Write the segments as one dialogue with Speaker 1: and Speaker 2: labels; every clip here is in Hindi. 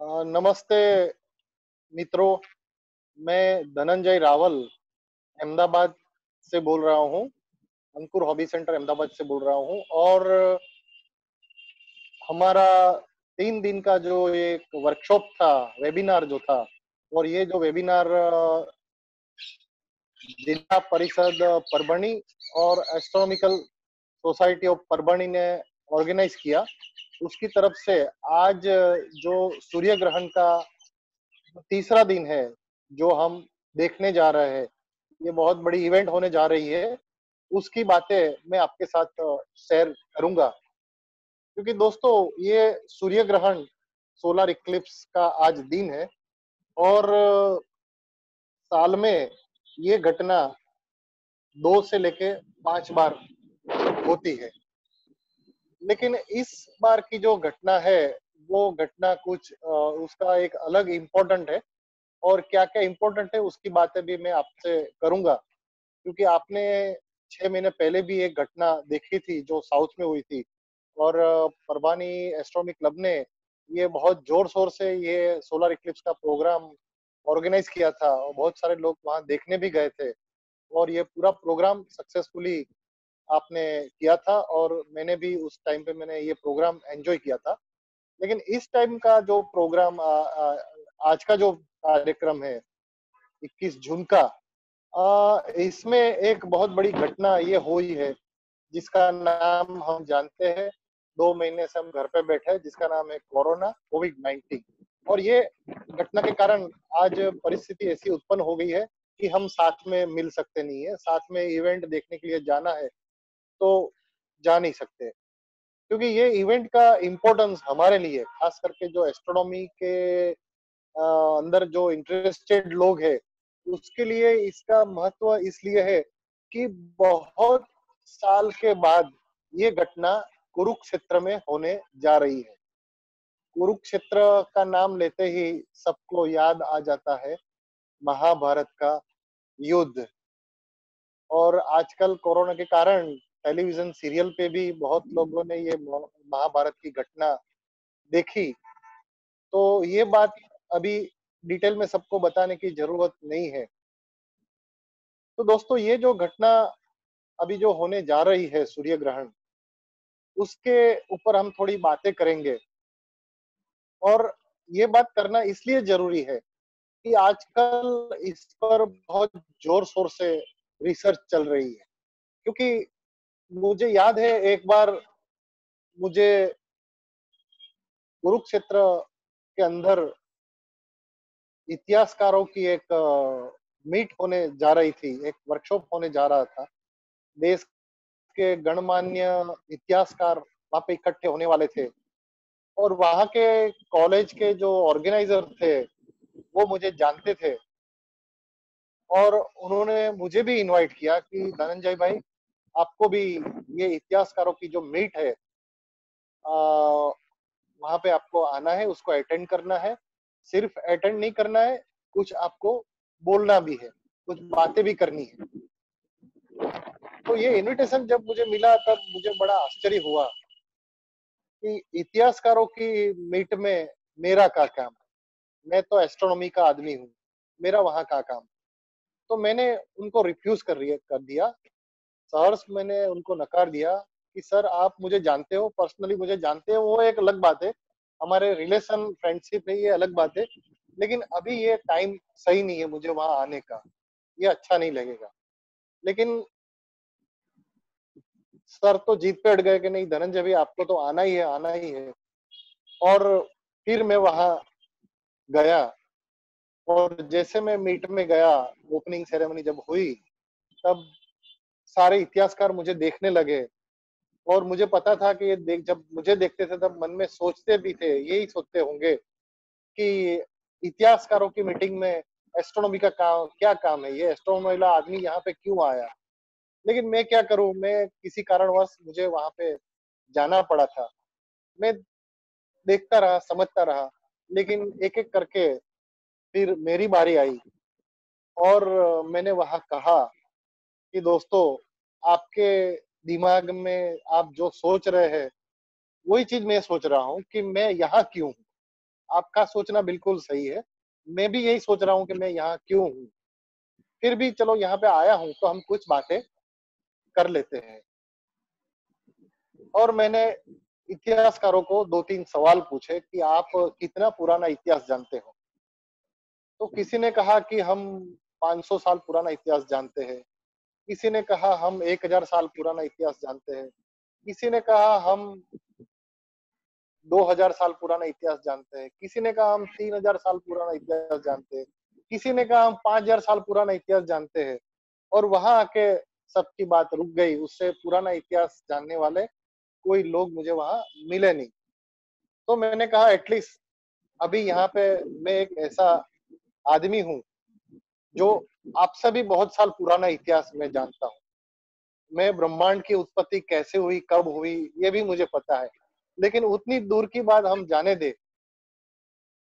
Speaker 1: नमस्ते मित्रों, मैं धनंजय रावल अहमदाबाद से बोल रहा हूँ। अंकुर हॉबी सेंटर अहमदाबाद से बोल रहा हूँ और हमारा 3 दिन का जो एक वर्कशॉप था, वेबिनार जो था और ये जो वेबिनार जिला परिषद परभणी और एस्ट्रोनॉमिकल सोसाइटी ऑफ परभणी ने ऑर्गेनाइज किया। उसकी तरफ से आज जो सूर्य ग्रहण का तीसरा दिन है, जो हम देखने जा रहे हैं, ये बहुत बड़ी इवेंट होने जा रही है, उसकी बातें मैं आपके साथ शेयर करूंगा। क्योंकि दोस्तों, ये सूर्य ग्रहण, सोलर इक्लिप्स का आज दिन है और साल में ये घटना 2 से लेके 5 बार होती है। लेकिन इस बार की जो घटना है, वो घटना कुछ उसका एक अलग इम्पोर्टेंट है और क्या-क्या इम्पोर्टेंट है उसकी बातें भी मैं आपसे करूंगा। क्योंकि आपने 6 महीने पहले भी एक घटना देखी थी जो साउथ में हुई थी और परवानी एस्ट्रोनॉमी क्लब ने ये बहुत जोर-शोर से ये सोलर इक्लिप्स का प्रोग्राम ऑर्गेनाइज किया था और बहुत सारे लोग वहां देखने भी गए थे और ये पूरा प्रोग्राम सक्सेसफुली आपने किया था और मैंने भी उस टाइम पे मैंने ये प्रोग्राम एंजॉय किया था। लेकिन इस टाइम का जो प्रोग्राम आज का जो कार्यक्रम है 21 जून का, इसमें एक बहुत बड़ी घटना ये हुई है जिसका नाम हम जानते हैं। 2 महीने से हम घर पे बैठे हैं, जिसका नाम है कोरोना, कोविड-19। और ये घटना के कारण आज परिस्थिति ऐसी उत्पन्न हो गई है कि हम साथ में मिल सकते नहीं है, साथ में इवेंट देखने के लिए जाना है तो जा नहीं सकते। क्योंकि ये इवेंट का इम्पोर्टेंस हमारे लिए, खास करके जो एस्ट्रोनॉमी के अंदर जो इंटरेस्टेड लोग हैं, उसके लिए इसका महत्व इसलिए है कि बहुत साल के बाद ये घटना कुरुक्षेत्र में होने जा रही है। कुरुक्षेत्र का नाम लेते ही सबको याद आ जाता है महाभारत का युद्ध। और आजकल कोरोना के कारण टेलीविजन सीरियल पे भी बहुत लोगों ने ये महाभारत की घटना देखी। तो ये बात अभी डिटेल में सबको बताने की जरूरत नहीं है। तो दोस्तों, ये जो घटना अभी जो होने जा रही है, सूर्य ग्रहण, उसके ऊपर हम थोड़ी बातें करेंगे। और ये बात करना इसलिए जरूरी है कि आजकल इस पर बहुत जोर शोर से रिसर्च चल रही है। क्योंकि मुझे याद है एक बार मुझे कुरुक्षेत्र के अंदर इतिहासकारों की एक मीट होने जा रही थी, एक वर्कशॉप होने जा रहा था। देश के गणमान्य इतिहासकार वहां पे इकट्ठे होने वाले थे और वहां के कॉलेज के जो ऑर्गेनाइजर थे, वो मुझे जानते थे और उन्होंने मुझे भी इनवाइट किया कि धनंजय भाई, आपको भी ये इतिहासकारों की जो मीट है, वहां पे आपको आना है, उसको अटेंड करना है। सिर्फ अटेंड नहीं करना है, कुछ आपको बोलना भी है, कुछ बातें भी करनी है। तो ये इनविटेशन जब मुझे मिला तब मुझे बड़ा आश्चर्य हुआ कि इतिहासकारों की मीट में मेरा क्या काम है। मैं तो एस्ट्रोनॉमी का आदमी हूँ, मेरा वहां का काम। तो मैंने उनको रिफ्यूज कर दिया। सहर्ष मैंने उनको नकार दिया कि सर, आप मुझे जानते हो, पर्सनली मुझे जानते हो, वो एक अलग बात है। हमारे रिलेशन फ्रेंडशिप है, ये अलग बात है। लेकिन अभी ये टाइम सही नहीं है मुझे वहां आने का, ये अच्छा नहीं लगेगा। लेकिन सर तो जीत पे अड़ गए कि नहीं धनंजय भाई, आपको तो आना ही है, आना ही है। और फिर मैं वहां गया और जैसे मैं मीट में गया, ओपनिंग सेरेमनी जब हुई, तब सारे इतिहासकार मुझे देखने लगे और मुझे पता था कि ये जब मुझे देखते थे तब मन में सोचते भी थे, यही सोचते होंगे कि इतिहासकारों की मीटिंग में एस्ट्रोनॉमी का काम क्या काम है, ये एस्ट्रोनॉमी वाला आदमी यहाँ पे क्यों आया। लेकिन मैं क्या करूं, मैं किसी कारणवश मुझे वहां पे जाना पड़ा था। मैं देखता रहा, समझता रहा, लेकिन एक एक करके फिर मेरी बारी आई और मैंने वहां कहा कि दोस्तों, आपके दिमाग में आप जो सोच रहे हैं, वही चीज मैं सोच रहा हूँ कि मैं यहाँ क्यों हूँ। आपका सोचना बिल्कुल सही है। मैं भी यही सोच रहा हूँ कि मैं यहाँ क्यों हूँ? फिर भी चलो यहाँ पे आया हूँ तो हम कुछ बातें कर लेते हैं। और मैंने इतिहासकारों को 2-3 सवाल पूछे कि आप कितना पुराना इतिहास जानते हो? तो किसी ने कहा कि हम 500 साल पुराना इतिहास जानते हैं, किसी ने कहा हम 1000 साल पुराना इतिहास जानते हैं, किसी ने कहा हम 2000 साल पुराना इतिहास जानते हैं, किसी ने कहा हम 3000 साल पुराना इतिहास जानते हैं, किसी ने कहा हम 5000 साल पुराना इतिहास जानते हैं। और वहां आके सबकी बात रुक गई। उससे पुराना इतिहास जानने वाले कोई लोग मुझे वहां मिले नहीं। तो मैंने कहा एटलीस्ट अभी यहाँ पे मैं एक ऐसा आदमी हूँ जो आपसे भी बहुत साल पुराना इतिहास मैं जानता हूँ। मैं ब्रह्मांड की उत्पत्ति कैसे हुई, कब हुई, ये भी मुझे पता है। लेकिन उतनी दूर की बात हम जाने दे।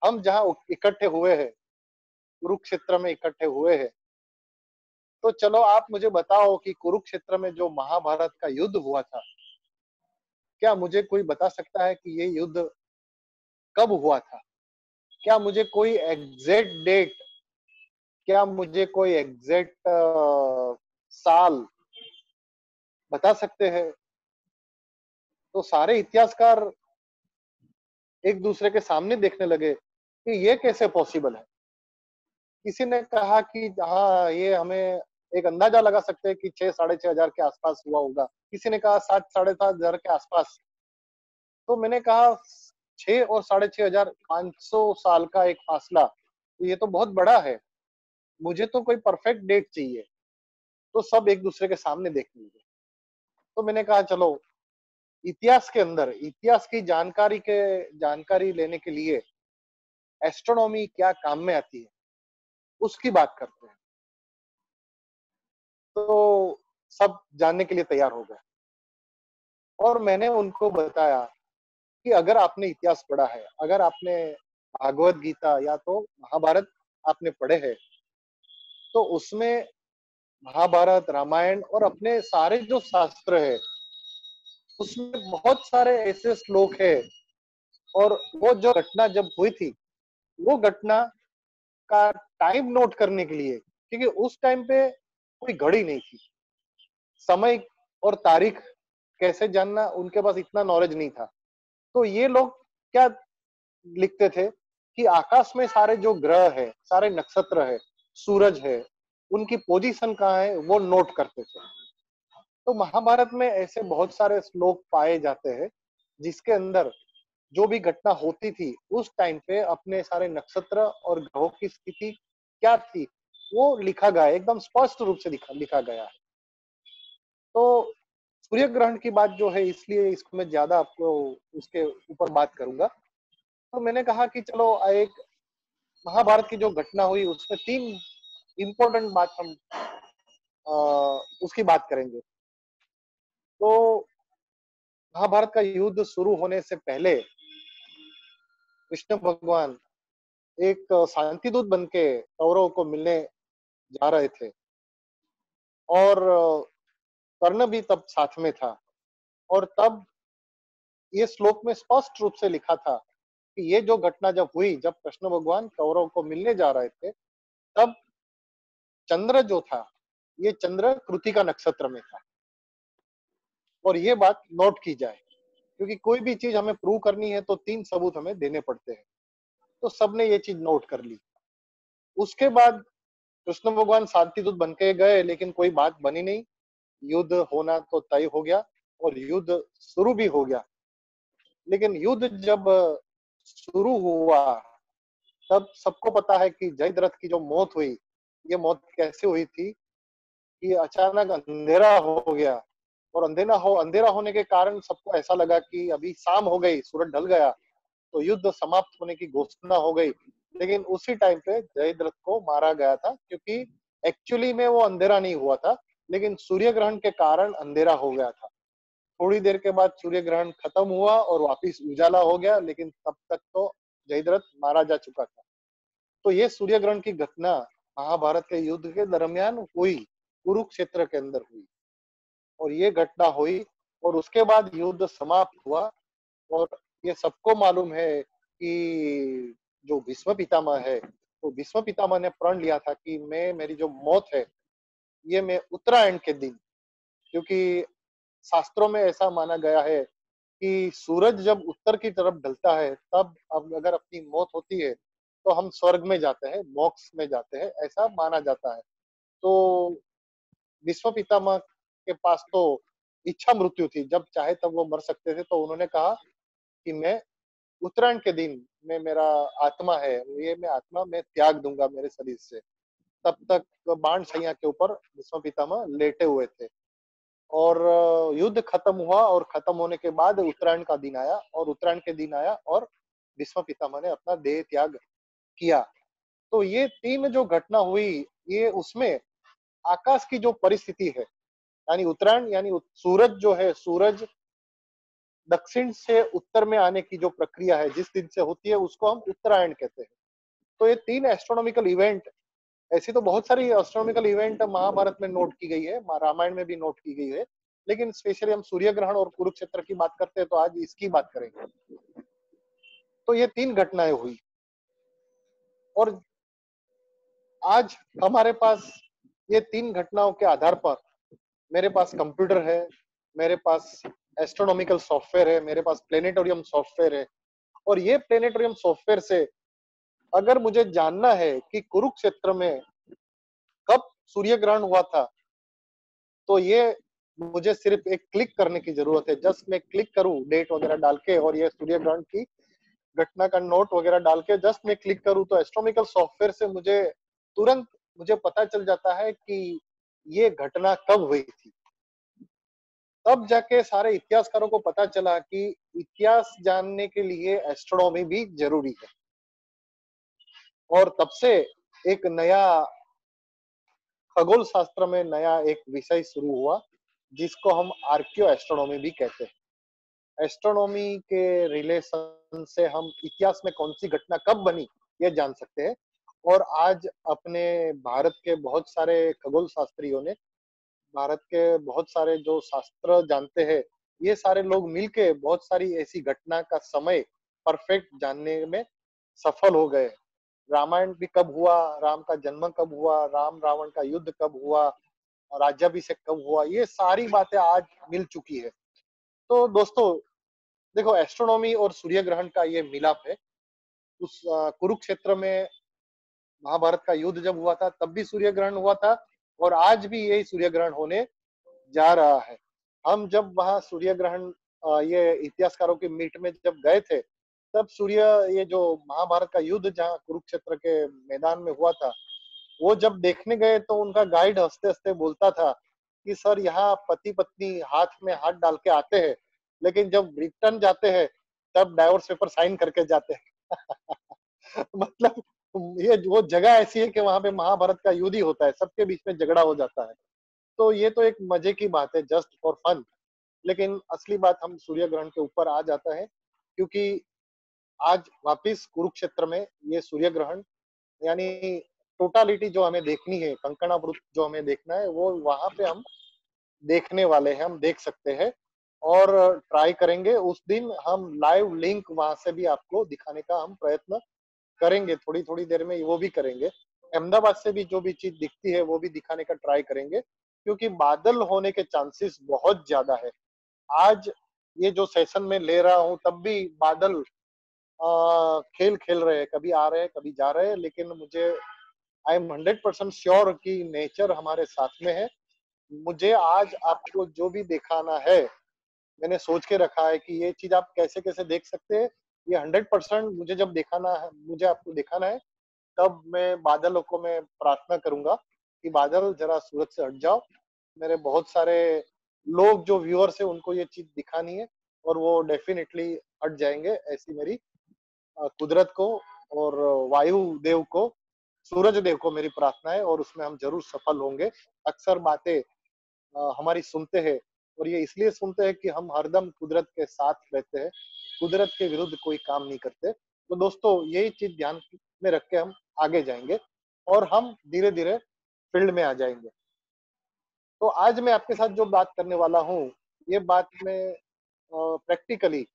Speaker 1: हम जहाँ इकट्ठे हुए हैं, कुरुक्षेत्र में इकट्ठे हुए हैं, तो चलो आप मुझे बताओ कि कुरुक्षेत्र में जो महाभारत का युद्ध हुआ था, क्या मुझे कोई बता सकता है कि ये युद्ध कब हुआ था? क्या मुझे कोई एग्जैक्ट डेट, क्या मुझे कोई एग्जैक्ट साल बता सकते हैं? तो सारे इतिहासकार एक दूसरे के सामने देखने लगे कि ये कैसे पॉसिबल है। किसी ने कहा कि हाँ, ये हमें एक अंदाजा लगा सकते हैं कि 6 साढ़े 6 हजार के आसपास हुआ होगा। किसी ने कहा 7 साढ़े 7 हजार के आसपास। तो मैंने कहा 6 और साढ़े 6 हजार, 500 साल का एक फासला, तो ये तो बहुत बड़ा है। मुझे तो कोई परफेक्ट डेट चाहिए। तो सब एक दूसरे के सामने देखने लगे। तो मैंने कहा चलो इतिहास के अंदर, इतिहास की जानकारी लेने के लिए एस्ट्रोनॉमी क्या काम में आती है, उसकी बात करते हैं। तो सब जानने के लिए तैयार हो गए। और मैंने उनको बताया कि अगर आपने इतिहास पढ़ा है, अगर आपने भागवत गीता या तो महाभारत आपने पढ़े हैं, तो उसमें महाभारत, रामायण और अपने सारे जो शास्त्र है, उसमें बहुत सारे ऐसे श्लोक है। और वो जो घटना जब हुई थी, वो घटना का टाइम नोट करने के लिए, क्योंकि उस टाइम पे कोई घड़ी नहीं थी, समय और तारीख कैसे जानना, उनके पास इतना नॉलेज नहीं था। तो ये लोग क्या लिखते थे कि आकाश में सारे जो ग्रह है, सारे नक्षत्र है, सूरज है, उनकी पोजीशन कहाँ है, वो नोट करते थे। तो महाभारत में ऐसे बहुत सारे श्लोक पाए जाते हैं जिसके अंदर जो भी घटना होती थी उस टाइम पे अपने सारे नक्षत्र और ग्रहों की स्थिति क्या थी, वो लिखा गया है, एकदम स्पष्ट रूप से लिखा गया है। तो सूर्य ग्रहण की बात जो है, इसलिए इसको मैं ज्यादा आपको उसके ऊपर बात करूंगा। तो मैंने कहा कि चलो एक महाभारत की जो घटना हुई उसमें 3 इंपॉर्टेंट बात हम अ, उसकी बात करेंगे। तो महाभारत का युद्ध शुरू होने से पहले कृष्ण भगवान एक शांति दूत बन के कौरवों को मिलने जा रहे थे। और कर्ण भी तब साथ में था। और तब ये श्लोक में स्पष्ट रूप से लिखा था कि ये जो घटना जब हुई, जब कृष्ण भगवान कौरव को मिलने जा रहे थे, तब चंद्र जो था, ये चंद्र कृतिका नक्षत्र में था। और ये बात नोट की जाए, क्योंकि कोई भी चीज हमें प्रूव करनी है तो 3 सबूत हमें देने पड़ते हैं। तो सबने ये चीज नोट कर ली। उसके बाद कृष्ण भगवान शांति दूत बन के गए, लेकिन कोई बात बनी नहीं। युद्ध होना तो तय हो गया और युद्ध शुरू भी हो गया। लेकिन युद्ध जब शुरू हुआ, तब सबको पता है कि जयद्रथ की जो मौत हुई, ये मौत कैसे हुई थी कि अचानक अंधेरा हो गया। और अंधेरा होने के कारण सबको ऐसा लगा कि अभी शाम हो गई, सूरज ढल गया, तो युद्ध समाप्त होने की घोषणा हो गई। लेकिन उसी टाइम पे जयद्रथ को मारा गया था, क्योंकि एक्चुअली में वो अंधेरा नहीं हुआ था, लेकिन सूर्य ग्रहण के कारण अंधेरा हो गया था। थोड़ी देर के बाद सूर्य ग्रहण खत्म हुआ और वापिस उजाला हो गया, लेकिन तब तक तो जयद्रथ मारा जा चुका था। तो ये सूर्य ग्रहण की घटना महाभारत के युद्ध के दरमियान हुई, कुरुक्षेत्र के अंदर हुई। और ये घटना हुई और उसके बाद युद्ध समाप्त हुआ। और ये सबको मालूम है कि जो भीष्म पितामह है, तो भीष्म पितामह ने प्रण लिया था कि मैं मेरी जो मौत है, ये मैं उत्तरायण के दिन, क्योंकि शास्त्रों में ऐसा माना गया है कि सूरज जब उत्तर की तरफ ढलता है, तब अब अगर अपनी मौत होती है, तो हम स्वर्ग में जाते हैं, मोक्ष में जाते हैं, ऐसा माना जाता है। तो विश्व पितामह के पास तो इच्छा मृत्यु थी, जब चाहे तब वो मर सकते थे, तो उन्होंने कहा कि मैं उत्तरायण के दिन में मेरा आत्मा है, ये मैं आत्मा मैं त्याग दूंगा मेरे शरीर से। तब तक बाण शैया के ऊपर भीष्म पितामह लेटे हुए थे और युद्ध खत्म हुआ और खत्म होने के बाद उत्तरायण का दिन आया और उत्तरायण के दिन आया और भीष्म पितामह ने अपना देह त्याग किया। तो ये 3 जो घटना हुई, ये उसमें आकाश की जो परिस्थिति है, यानी उत्तरायण यानी सूरज जो है, सूरज दक्षिण से उत्तर में आने की जो प्रक्रिया है, जिस दिन से होती है, उसको हम उत्तरायण कहते हैं। तो ये 3 एस्ट्रोनॉमिकल इवेंट, ऐसी तो बहुत सारी एस्ट्रोनॉमिकल इवेंट महाभारत में नोट की गई है, रामायण में भी नोट की गई है, लेकिन स्पेशली हम सूर्य ग्रहण और कुरुक्षेत्र की बात करते हैं, तो आज इसकी बात करेंगे। तो ये 3 घटनाएं हुई और आज हमारे पास ये 3 घटनाओं के आधार पर मेरे पास कंप्यूटर है, मेरे पास एस्ट्रोनॉमिकल सॉफ्टवेयर है, मेरे पास प्लेनेटोरियम सॉफ्टवेयर है और ये प्लेनेटोरियम सॉफ्टवेयर से अगर मुझे जानना है कि कुरुक्षेत्र में कब सूर्य ग्रहण हुआ था, तो ये मुझे सिर्फ एक क्लिक करने की जरूरत है। जस्ट मैं क्लिक करूं डेट वगैरह डाल के और ये सूर्य ग्रहण की घटना का नोट वगैरह डाल के जस्ट मैं क्लिक करूं, तो एस्ट्रोनॉमिकल सॉफ्टवेयर से मुझे तुरंत मुझे पता चल जाता है कि ये घटना कब हुई थी। तब जाके सारे इतिहासकारों को पता चला कि इतिहास जानने के लिए एस्ट्रोनॉमी भी जरूरी है और तब से एक नया खगोल शास्त्र में नया एक विषय शुरू हुआ, जिसको हम आर्कियो एस्ट्रोनॉमी भी कहते हैं। एस्ट्रोनॉमी के रिलेशन से हम इतिहास में कौन सी घटना कब बनी, ये जान सकते हैं और आज अपने भारत के बहुत सारे खगोल शास्त्रियों ने, भारत के बहुत सारे जो शास्त्र जानते हैं, ये सारे लोग मिलके बहुत सारी ऐसी घटना का समय परफेक्ट जानने में सफल हो गए। रामायण भी कब हुआ, राम का जन्म कब हुआ, राम रावण का युद्ध कब हुआ, राज्याभिषेक कब हुआ, ये सारी बातें आज मिल चुकी है। तो दोस्तों देखो, एस्ट्रोनॉमी और सूर्य ग्रहण का ये मिलाप है। उस कुरुक्षेत्र में महाभारत का युद्ध जब हुआ था, तब भी सूर्य ग्रहण हुआ था और आज भी यही सूर्य ग्रहण होने जा रहा है। हम जब वहां सूर्य ग्रहण ये इतिहासकारों की मीट में जब गए थे, तब सूर्य ये जो महाभारत का युद्ध जहाँ कुरुक्षेत्र के मैदान में हुआ था, वो जब देखने गए तो उनका गाइड हंसते हंसते बोलता था कि सर, यहाँ पति पत्नी हाथ में हाथ डाल के आते हैं, लेकिन जब रिटर्न जाते हैं तब डाइवोर्स पेपर साइन करके जाते हैं। मतलब ये वो जगह ऐसी है कि वहां पे महाभारत का युद्ध ही होता है, सबके बीच में झगड़ा हो जाता है। तो ये तो एक मजे की बात है, जस्ट फॉर फन। लेकिन असली बात हम सूर्य ग्रहण के ऊपर आ जाता है, क्योंकि आज वापिस कुरुक्षेत्र में ये सूर्य ग्रहण यानी टोटालिटी जो हमें देखनी है, कंकणावृत जो हमें देखना है, वो वहां पे हम देखने वाले हैं, हम देख सकते हैं और ट्राई करेंगे। उस दिन हम लाइव लिंक वहां से भी आपको दिखाने का हम प्रयत्न करेंगे, थोड़ी थोड़ी देर में वो भी करेंगे। अहमदाबाद से भी जो भी चीज दिखती है वो भी दिखाने का ट्राई करेंगे, क्योंकि बादल होने के चांसेस बहुत ज्यादा है। आज ये जो सेशन में ले रहा हूँ, तब भी बादल खेल खेल रहे हैं, कभी आ रहे हैं कभी जा रहे हैं, लेकिन मुझे आई एम 100% श्योर कि नेचर हमारे साथ में है। मुझे आज आपको जो भी दिखाना है, मैंने सोच के रखा है कि ये चीज आप कैसे कैसे देख सकते हैं। ये 100% मुझे जब दिखाना है, मुझे आपको दिखाना है, तब मैं बादलों को मैं प्रार्थना करूंगा कि बादल जरा सूरज से हट जाओ। मेरे बहुत सारे लोग जो व्यूअर्स है, उनको ये चीज दिखानी है और वो डेफिनेटली हट जाएंगे, ऐसी मेरी कुदरत को और वायु देव को, सूरज देव को मेरी प्रार्थना है और उसमें हम जरूर सफल होंगे। अक्सर बातें हमारी सुनते हैं और ये इसलिए सुनते हैं कि हम हरदम कुदरत के साथ रहते हैं, कुदरत के विरुद्ध कोई काम नहीं करते। तो दोस्तों यही चीज ध्यान में रख के हम आगे जाएंगे और हम धीरे धीरे फील्ड में आ जाएंगे। तो आज मैं आपके साथ जो बात करने वाला हूँ, ये बात में प्रैक्टिकली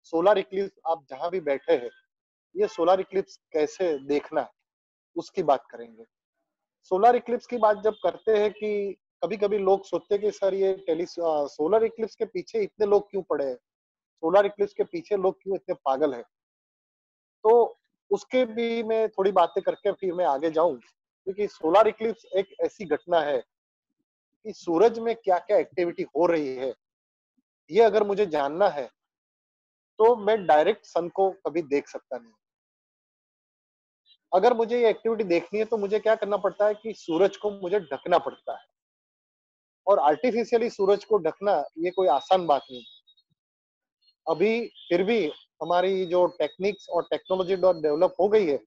Speaker 1: सोलर इक्लिप्स आप जहां भी बैठे हैं, ये सोलर इक्लिप्स कैसे देखना है, उसकी बात करेंगे। सोलर इक्लिप्स की बात जब करते हैं कि कभी-कभी लोग सोचते हैं कि सर ये सोलर इक्लिप्स के पीछे इतने लोग क्यों पड़े हैं? सोलर इक्लिप्स के पीछे लोग क्यों इतने पागल हैं? तो उसके भी मैं थोड़ी बातें करके फिर मैं आगे जाऊँ, क्योंकि सोलर इक्लिप्स एक ऐसी घटना है कि सूरज में क्या-क्या एक्टिविटी हो रही है, ये अगर मुझे जानना है, तो मैं डायरेक्ट सन को कभी देख सकता नहीं। अगर मुझे ये एक्टिविटी देखनी है तो मुझे क्या करना पड़ता है कि सूरज को मुझे ढकना पड़ता है, और आर्टिफिशियली सूरज को ढकना ये कोई आसान बात नहीं है। अभी फिर भी हमारी जो टेक्निक्स और टेक्नोलॉजी डेवलप हो गई है,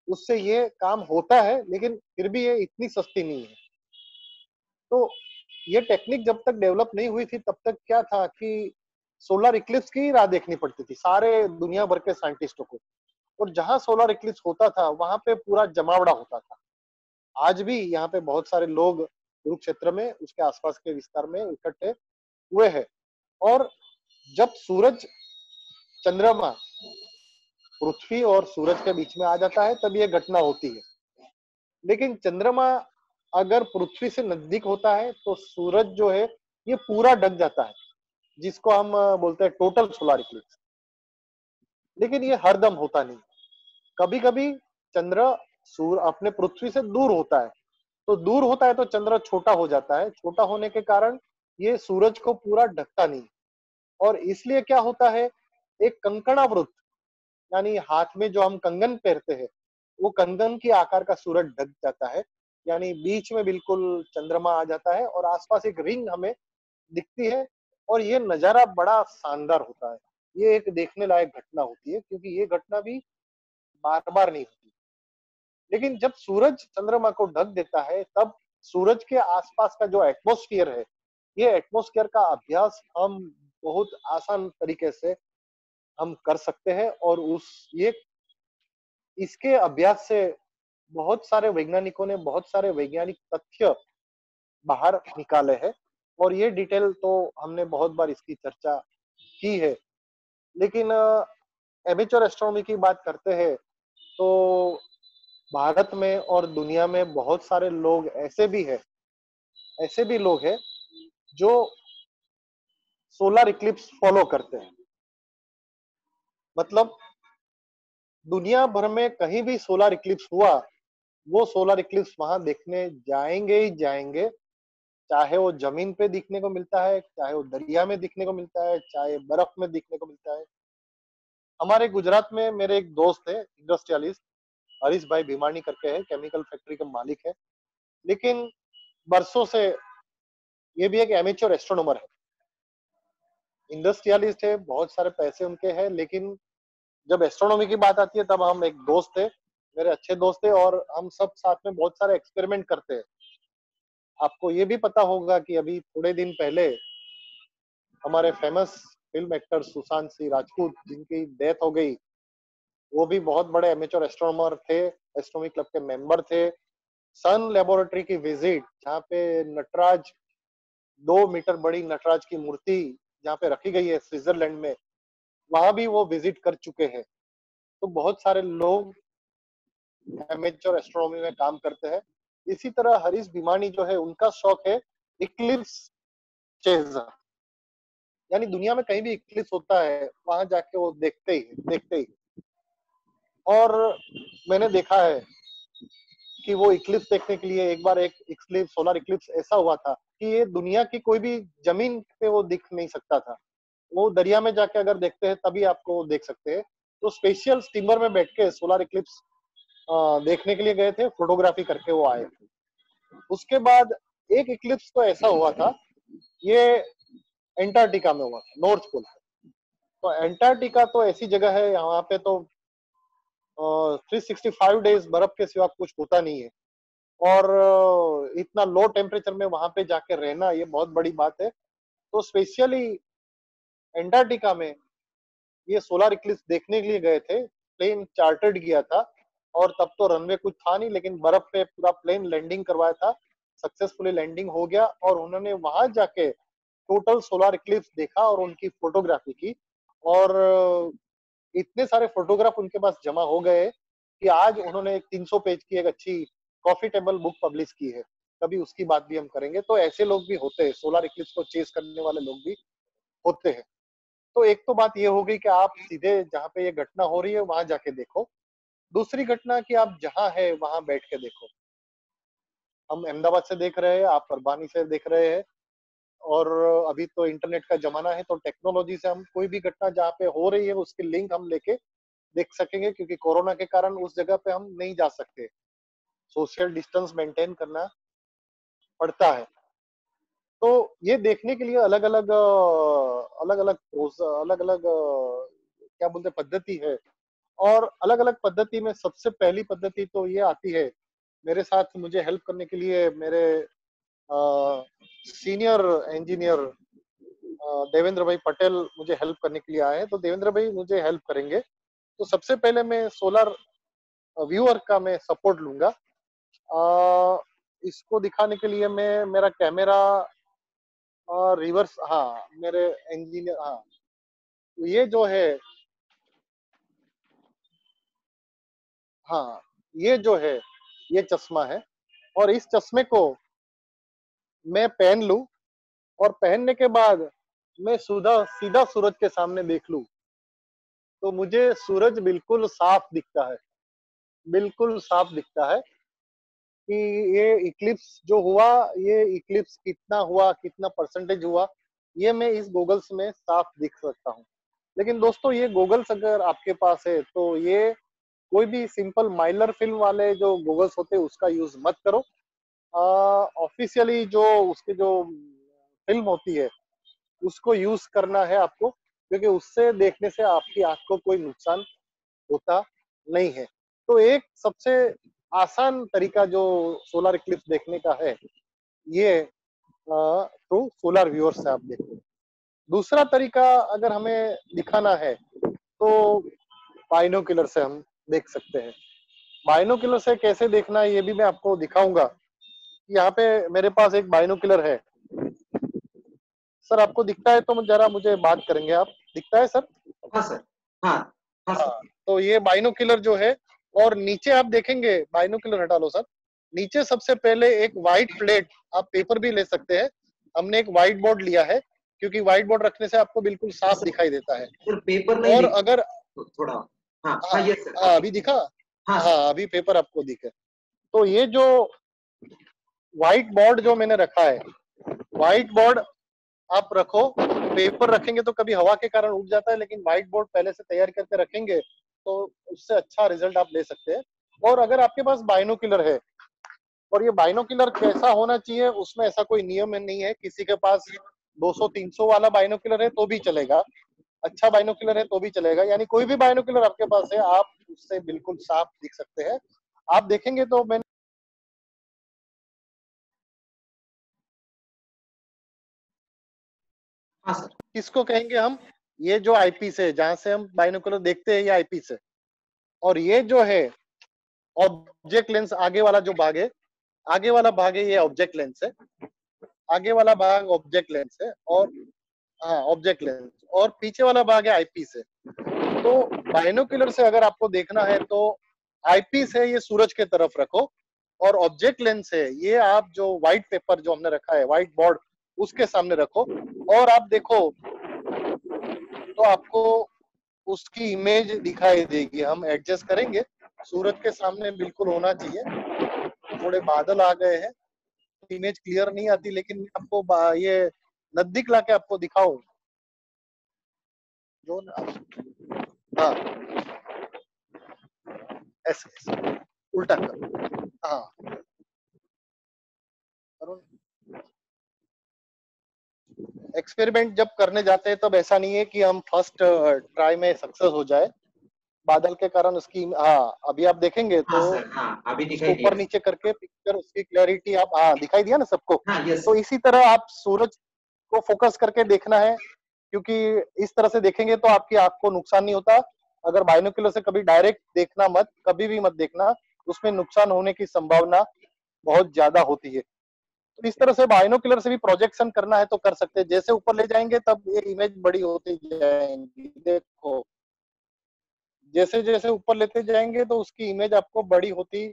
Speaker 1: उससे ये काम होता है, लेकिन फिर भी ये इतनी सस्ती नहीं है। तो ये टेक्निक जब तक डेवलप नहीं हुई थी, तब तक क्या था कि सोलर इक्लिप्स की राह देखनी पड़ती थी सारे दुनिया भर के साइंटिस्टों को। और जहां सोलर इक्लिप्स होता था, वहां पे पूरा जमावड़ा होता था। आज भी यहाँ पे बहुत सारे लोग कुरुक्षेत्र में, उसके आसपास के विस्तार में इकट्ठे हुए हैं। और जब सूरज, चंद्रमा पृथ्वी और सूरज के बीच में आ जाता है, तब ये घटना होती है। लेकिन चंद्रमा अगर पृथ्वी से नजदीक होता है, तो सूरज जो है ये पूरा ढक जाता है, जिसको हम बोलते हैं टोटल सोलर इक्लिप्स। लेकिन ये हरदम होता नहीं। कभी कभी चंद्र सूर्य अपने पृथ्वी से दूर होता है, तो दूर होता है तो चंद्र छोटा हो जाता है। छोटा होने के कारण ये सूरज को पूरा ढकता नहीं, और इसलिए क्या होता है, एक कंकणावृत, यानी हाथ में जो हम कंगन पहनते हैं, वो कंगन के आकार का सूरज ढक जाता है। यानी बीच में बिल्कुल चंद्रमा आ जाता है और आसपास एक रिंग हमें दिखती है। और ये नजारा बड़ा शानदार होता है। ये एक देखने लायक घटना होती है, क्योंकि ये घटना भी बार बार नहीं होती। लेकिन जब सूरज चंद्रमा को ढक देता है, तब सूरज के आसपास का जो एटमॉस्फेयर है, ये एटमॉस्फेयर का अभ्यास हम बहुत आसान तरीके से हम कर सकते हैं। और उस ये इसके अभ्यास से बहुत सारे वैज्ञानिकों ने बहुत सारे वैज्ञानिक तथ्य बाहर निकाले हैं। और ये डिटेल तो हमने बहुत बार इसकी चर्चा की है। लेकिन एमेच्योर एस्ट्रोनॉमी की बात करते हैं, तो भारत में और दुनिया में बहुत सारे लोग ऐसे भी लोग हैं जो सोलर इक्लिप्स फॉलो करते हैं। मतलब दुनिया भर में कहीं भी सोलर इक्लिप्स हुआ, वो सोलर इक्लिप्स वहां देखने जाएंगे ही जाएंगे। चाहे वो जमीन पे दिखने को मिलता है, चाहे वो दरिया में दिखने को मिलता है, चाहे बर्फ में दिखने को मिलता है। हमारे गुजरात में मेरे एक दोस्त है, इंडस्ट्रियलिस्ट, हरीश भाई भीमानी करके है, केमिकल फैक्ट्री का मालिक है। लेकिन बरसों से ये भी एक एमेच्योर एस्ट्रोनॉमर है, इंडस्ट्रियलिस्ट है, बहुत सारे पैसे उनके हैं। लेकिन जब एस्ट्रोनॉमी की बात आती है, तब हम एक दोस्त है, मेरे अच्छे दोस्त है, और हम सब साथ में बहुत सारे एक्सपेरिमेंट करते हैं। आपको ये भी पता होगा कि अभी थोड़े दिन पहले हमारे famous film actor Sushant Singh Rajput, जिनकी डेथ हो गई, वो भी बहुत बड़े एमेच्योर एस्ट्रोनॉमर थे, एस्ट्रोनॉमी क्लब के मेंबर थे। सन लेबोरेटरी की विजिट, जहाँ पे नटराज, 2 मीटर बड़ी नटराज की मूर्ति जहाँ पे रखी गई है स्विट्जरलैंड में, वहां भी वो विजिट कर चुके हैं। तो बहुत सारे लोग एमेच्योर एस्ट्रोनॉमी में काम करते हैं। इसी तरह हरीश भिमानी जो है, उनका शौक है इक्लिप्स चेजर, यानी दुनिया में कहीं भी इक्लिप्स होता है, वहां जाके वो देखते ही। और मैंने देखा है कि वो इक्लिप्स देखने के लिए, एक बार एक इक्लिप्स, सोलर इक्लिप्स ऐसा हुआ था कि ये दुनिया की कोई भी जमीन पे वो दिख नहीं सकता था। वो दरिया में जाके अगर देखते हैं, तभी आपको वो देख सकते हैं। तो स्पेशल स्टीमर में बैठ के सोलर इक्लिप्स देखने के लिए गए थे, फोटोग्राफी करके वो आए थे। उसके बाद एक इक्लिप्स तो ऐसा हुआ था, ये एंटार्क्टिका में हुआ था, नॉर्थ पोल। तो एंटार्क्टिका तो ऐसी जगह है, यहाँ पे तो 365 डेज बर्फ के सिवा कुछ होता नहीं है। और इतना लो टेम्परेचर में वहां पे जाके रहना, ये बहुत बड़ी बात है। तो स्पेशली एंटार्क्टिका में ये सोलर इक्लिप्स देखने के लिए गए थे, प्लेन चार्टर्ड किया था। और तब तो रनवे कुछ था नहीं, लेकिन बर्फ पे पूरा प्लेन लैंडिंग करवाया था, सक्सेसफुली लैंडिंग हो गया। और उन्होंने वहां जाके टोटल सोलर इक्लिप्स देखा और उनकी फोटोग्राफी की। और इतने सारे फोटोग्राफ उनके पास जमा हो गए कि आज उन्होंने एक 300 पेज की एक अच्छी कॉफी टेबल बुक पब्लिश की है। कभी उसकी बात भी हम करेंगे। तो ऐसे लोग भी होते हैं, सोलर इक्लिप्स को चेस करने वाले लोग भी होते हैं। तो एक तो बात ये हो गई कि आप सीधे जहाँ पे ये घटना हो रही है वहां जाके देखो। दूसरी घटना कि आप जहाँ है वहां बैठ के देखो। हम अहमदाबाद से देख रहे हैं, आप परवानी से देख रहे हैं, और अभी तो इंटरनेट का जमाना है, तो टेक्नोलॉजी से हम कोई भी घटना जहाँ पे हो रही है उसकी लिंक हम लेके देख सकेंगे, क्योंकि कोरोना के कारण उस जगह पे हम नहीं जा सकते। सोशल डिस्टेंस मेंटेन करना पड़ता है। तो ये देखने के लिए अलग अलग अलग अलग अलग अलग क्या बोलते पद्धति है। और अलग अलग पद्धति में सबसे पहली पद्धति तो ये आती है, मेरे साथ मुझे हेल्प करने के लिए मेरे सीनियर इंजीनियर देवेंद्र भाई पटेल मुझे हेल्प करने के लिए आए हैं। तो देवेंद्र भाई मुझे हेल्प करेंगे। तो सबसे पहले मैं सोलर व्यूअर का मैं सपोर्ट लूंगा। इसको दिखाने के लिए मैं मेरा कैमरा रिवर्स, हाँ मेरे इंजीनियर, हाँ तो ये जो है, हाँ ये जो है ये चश्मा है, और इस चश्मे को मैं पहन लूं, और पहनने के बाद मैं सीधा सीधा सूरज के सामने देख लूं, तो मुझे सूरज बिल्कुल साफ दिखता है। बिल्कुल साफ दिखता है कि ये इक्लिप्स जो हुआ, ये इक्लिप्स कितना हुआ, कितना परसेंटेज हुआ, ये मैं इस गूगल्स में साफ दिख सकता हूँ। लेकिन दोस्तों ये गूगल्स अगर आपके पास है तो ये कोई भी सिंपल माइलर फिल्म वाले जो गूगल्स होते हैं उसका यूज मत करो। ऑफिशियली जो उसके जो फिल्म होती है उसको यूज करना है आपको, क्योंकि उससे देखने से आपकी आंख को कोई नुकसान होता नहीं है। तो एक सबसे आसान तरीका जो सोलर इक्लिप्स देखने का है, ये थ्रू सोलर व्यूअर से आप देखो। दूसरा तरीका अगर हमें दिखाना है तो बाइनोक्यूलर से हम देख सकते हैं। बाइनोक्यूलर से कैसे देखना है ये भी मैं आपको दिखाऊंगा। यहाँ पे मेरे पास एक बाइनोक्यूलर है। सर आपको दिखता है तो जरा मुझे बात करेंगे आप, दिखता है सर?
Speaker 2: हाँ सर। हाँ। हाँ सर।
Speaker 1: हाँ, तो ये बाइनोक्यूलर जो है, और नीचे आप देखेंगे, बाइनोक्यूलर हटा लो सर। नीचे सबसे पहले एक व्हाइट प्लेट, आप पेपर भी ले सकते हैं। हमने एक व्हाइट बोर्ड लिया है, क्योंकि व्हाइट बोर्ड रखने से आपको बिल्कुल
Speaker 2: हाँ
Speaker 1: साफ
Speaker 2: सर।
Speaker 1: दिखाई देता है।
Speaker 2: सर पेपर नहीं
Speaker 1: और
Speaker 2: दिख
Speaker 1: अगर,
Speaker 2: थोड़ा। हाँ
Speaker 1: हाँ
Speaker 2: हाँ, यस सर,
Speaker 1: हाँ
Speaker 2: अभी।
Speaker 1: अभी दिखा,
Speaker 2: हाँ सर।
Speaker 1: हाँ अभी पेपर आपको दिखे। तो ये जो व्हाइट बोर्ड जो मैंने रखा है, व्हाइट बोर्ड आप रखो। पेपर रखेंगे तो कभी हवा के कारण उड़ जाता है, लेकिन व्हाइट बोर्ड पहले से तैयार करके रखेंगे तो उससे अच्छा रिजल्ट आप ले सकते हैं। और अगर आपके पास बाइनोक्यूलर है, और ये बाइनोक्यूलर कैसा होना चाहिए उसमें ऐसा कोई नियम नहीं है। किसी के पास 200-300 वाला बाइनोक्यूलर है तो भी चलेगा, अच्छा बाइनोक्यूलर है तो भी चलेगा, यानी कोई भी बाइनोक्यूलर आपके पास है आप उससे बिल्कुल साफ दिख सकते हैं। आप देखेंगे तो मैंने,
Speaker 2: हाँ सर।
Speaker 1: किसको कहेंगे हम, ये जो आईपीस है जहां से हम बाइनोक्यूलर देखते हैं ये आईपीस है। और ये जो है ऑब्जेक्ट लेंस, आगे वाला जो भाग है, आगे वाला भाग है ये ऑब्जेक्ट लेंस है। आगे वाला भाग ऑब्जेक्ट लेंस है, और हाँ ऑब्जेक्ट लेंस, और पीछे वाला भाग है आईपीस है। तो बाइनोक्यूलर से अगर आपको देखना है तो आईपीस है ये सूरज के तरफ रखो, और ऑब्जेक्ट लेंस है ये आप जो व्हाइट पेपर जो हमने रखा है, व्हाइट बोर्ड, उसके सामने रखो। और आप देखो तो आपको उसकी इमेज दिखाई देगी। हम एडजस्ट करेंगे, सूरज के सामने बिल्कुल होना चाहिए। थोड़े बादल आ गए हैं, इमेज क्लियर नहीं आती, लेकिन मैं आपको ये नजदीक लाके आपको दिखाऊं जो, हाँ ऐसे ऐसे उल्टा कर, हाँ करो। एक्सपेरिमेंट जब करने जाते हैं तब ऐसा नहीं है कि हम फर्स्ट ट्राई में सक्सेस हो जाए। बादल के कारण उसकी, हाँ अभी आप देखेंगे
Speaker 2: हाँ
Speaker 1: तो
Speaker 2: सर, हाँ अभी
Speaker 1: उसको
Speaker 2: दिखाई
Speaker 1: ऊपर
Speaker 2: दिया।
Speaker 1: नीचे करके पिक्चर उसकी क्लैरिटी आप, हाँ दिखाई दिया ना सबको।
Speaker 2: हाँ, यस।
Speaker 1: तो इसी तरह आप सूरज को फोकस करके देखना है, क्योंकि इस तरह से देखेंगे तो आपकी आंख को नुकसान नहीं होता। अगर बाइनोक्यूलर से कभी डायरेक्ट देखना मत, कभी भी मत देखना, उसमें नुकसान होने की संभावना बहुत ज्यादा होती है। तो इस तरह से बाइनोक्यूलर से भी प्रोजेक्शन करना है तो कर सकते हैं। जैसे ऊपर ले जाएंगे तब ये इमेज बड़ी होती जाएंगी, देखो जैसे जैसे ऊपर लेते जाएंगे तो उसकी इमेज आपको बड़ी होती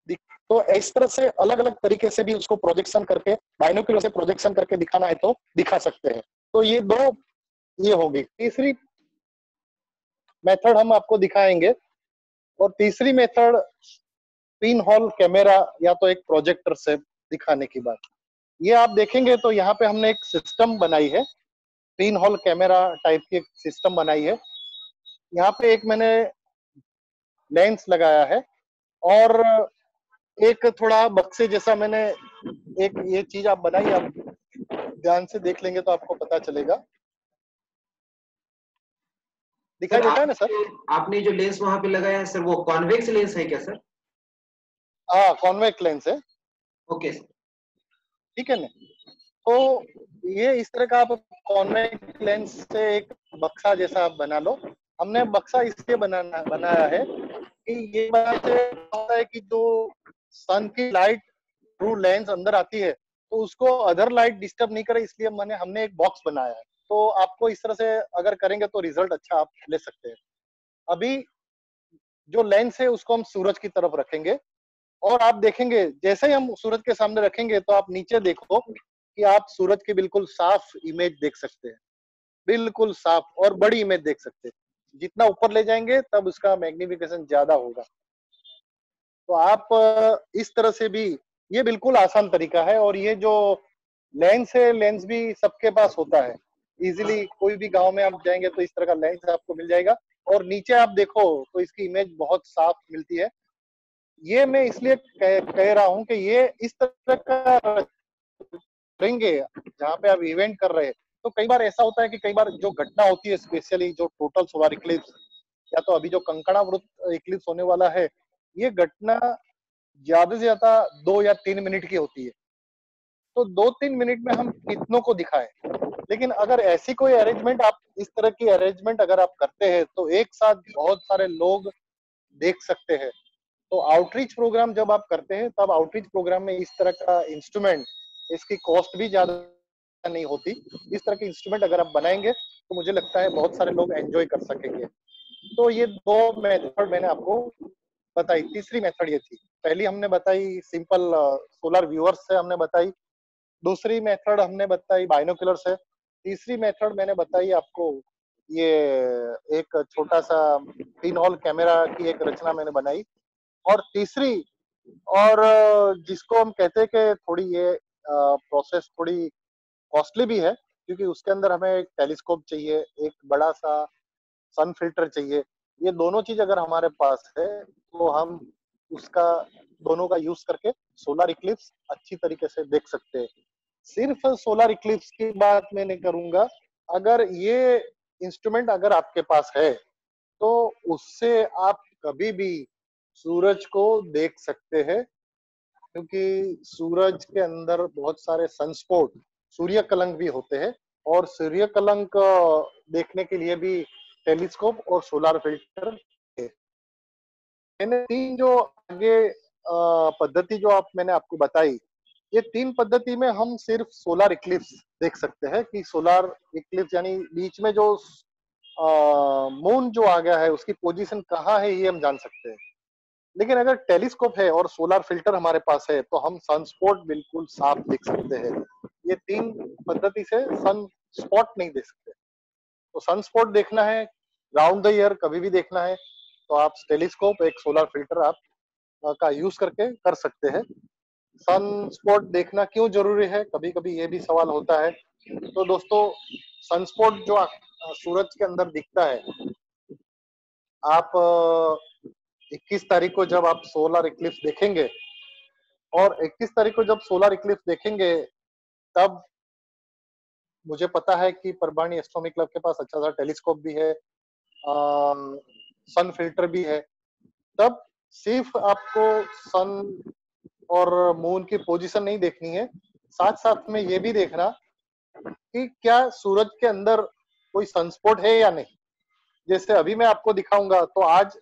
Speaker 1: दिख। तो इस तरह से अलग अलग तरीके से भी उसको प्रोजेक्शन करके, बाइनोक्यूलर से प्रोजेक्शन करके दिखाना है तो दिखा सकते हैं। तो ये दो ये होगी। तीसरी मेथड हम आपको दिखाएंगे, और तीसरी मेथड पिन होल कैमरा या तो एक प्रोजेक्टर से दिखाने की बात। ये आप देखेंगे तो यहाँ पे हमने एक सिस्टम बनाई है, पिन होल कैमरा टाइप की एक सिस्टम बनाई है। यहाँ पे एक मैंने लेंस लगाया है, और एक थोड़ा बक्से जैसा मैंने एक ये चीज आप बनाई, आप ध्यान से देख लेंगे तो आपको पता चलेगा। दिखाई
Speaker 2: सर
Speaker 1: देता है ना सर?
Speaker 2: आपने जो लेंस वहां पे लगाया है सर, वो कॉन्वेक्स लेंस है क्या सर?
Speaker 1: हाँ, कॉन्वेक्स लेंस है।
Speaker 2: Okay sir.
Speaker 1: ठीक है ना? तो ये इस तरह का आप कॉन्वेक्स लेंस से एक बक्सा जैसा आप बना लो। हमने बक्सा इसलिए बनाया है कि ये बनाने से होता है कि जो सन की लाइट थ्रू लेंस अंदर आती है तो उसको अदर लाइट डिस्टर्ब नहीं करे, इसलिए हमने एक बॉक्स बनाया है। तो आपको इस तरह से अगर करेंगे तो रिजल्ट अच्छा आप ले सकते हैं। अभी जो लेंस है उसको हम सूरज की तरफ रखेंगे, और आप देखेंगे जैसे ही हम सूरज के सामने रखेंगे तो आप नीचे देखो कि आप सूरज की बिल्कुल साफ इमेज देख सकते हैं, बिल्कुल साफ और बड़ी इमेज देख सकते हैं। जितना ऊपर ले जाएंगे तब उसका मैग्निफिकेशन ज्यादा होगा। तो आप इस तरह से भी, ये बिल्कुल आसान तरीका है। और ये जो लेंस है, लेंस भी सबके पास होता है इजीली। कोई भी गांव में आप जाएंगे तो इस तरह का लेंस आपको मिल जाएगा, और नीचे आप देखो तो इसकी इमेज बहुत साफ मिलती है। ये मैं इसलिए कह रहा हूं कि ये इस तरह का करेंगे जहाँ पे आप इवेंट कर रहे हैं। तो कई बार ऐसा होता है कि कई बार जो घटना होती है, स्पेशली जो टोटल सोलर इक्लिप्स या तो अभी जो कंकणावृत इक्लिप्स होने वाला है, ये घटना ज्यादा से ज्यादा 2 या 3 मिनट की होती है। तो 2-3 मिनट में हम कितनों को दिखाएं। लेकिन अगर ऐसी कोई अरेंजमेंट, आप इस तरह की अरेंजमेंट अगर आप करते हैं तो एक साथ बहुत सारे लोग देख सकते हैं। तो आउटरीच प्रोग्राम जब आप करते हैं तब आउटरीच प्रोग्राम में इस तरह का इंस्ट्रूमेंट, इसकी कॉस्ट भी ज्यादा नहीं होती। इस तरह के इंस्ट्रूमेंट अगर आप बनाएंगे तो मुझे लगता है बहुत सारे लोग एंजॉय कर सकेंगे। तो ये दो मेथड मैंने आपको बताई। तीसरी मेथड ये थी, पहली हमने बताई सिंपल सोलर व्यूअर्स से हमने बताई, दूसरी मेथड हमने बताई बाइनोकुलर से, तीसरी मेथड मैंने बताई आपको ये एक छोटा सा पिन होल कैमरा की एक रचना मैंने बनाई। और तीसरी, और जिसको हम कहते हैं कि थोड़ी ये प्रोसेस थोड़ी कॉस्टली भी है, क्योंकि उसके अंदर हमें एक टेलीस्कोप चाहिए, एक बड़ा सा सन फिल्टर चाहिए। ये दोनों चीज अगर हमारे पास है तो हम उसका दोनों का यूज करके सोलर इक्लिप्स अच्छी तरीके से देख सकते हैं। सिर्फ सोलर इक्लिप्स की बात मैं नहीं करूंगा, अगर ये इंस्ट्रूमेंट अगर आपके पास है तो उससे आप कभी भी सूरज को देख सकते हैं, क्योंकि सूरज के अंदर बहुत सारे सनस्पॉट, सूर्य कलंक भी होते हैं। और सूर्य कलंक देखने के लिए भी टेलीस्कोप और सोलर फिल्टर है। मैंने तीन जो आगे पद्धति जो मैंने आपको बताई, ये तीन पद्धति में हम सिर्फ सोलर इक्लिप्स देख सकते हैं कि सोलर इक्लिप्स यानी बीच में जो मून जो आ गया है उसकी पोजीशन कहाँ है ये हम जान सकते हैं। लेकिन अगर टेलीस्कोप है और सोलर फिल्टर हमारे पास है तो हम सनस्पॉट बिल्कुल साफ देख सकते हैं। ये तीन पद्धति से सन स्पॉट नहीं देख सकते। तो सनस्पॉट देखना है राउंड द ईयर कभी भी देखना है तो आप टेलीस्कोप एक सोलर फिल्टर आप का यूज करके कर सकते हैं। सन स्पॉट देखना क्यों जरूरी है, कभी कभी ये भी सवाल होता है। तो दोस्तों, सनस्पॉट जो सूरज के अंदर दिखता है, आप 21 तारीख को जब आप सोलर इक्लिप्स देखेंगे, और 21 तारीख को जब सोलर इक्लिप्स देखेंगे तब मुझे पता है कि परबाणी एस्ट्रोनॉमी क्लब के पास अच्छा सा टेलीस्कोप भी है, सन फिल्टर भी है। तब सिर्फ आपको सन और मून की पोजीशन नहीं देखनी है, साथ साथ में ये भी देखना कि क्या सूरज के अंदर कोई सनस्पॉट है या नहीं। जैसे अभी मैं आपको दिखाऊंगा तो आज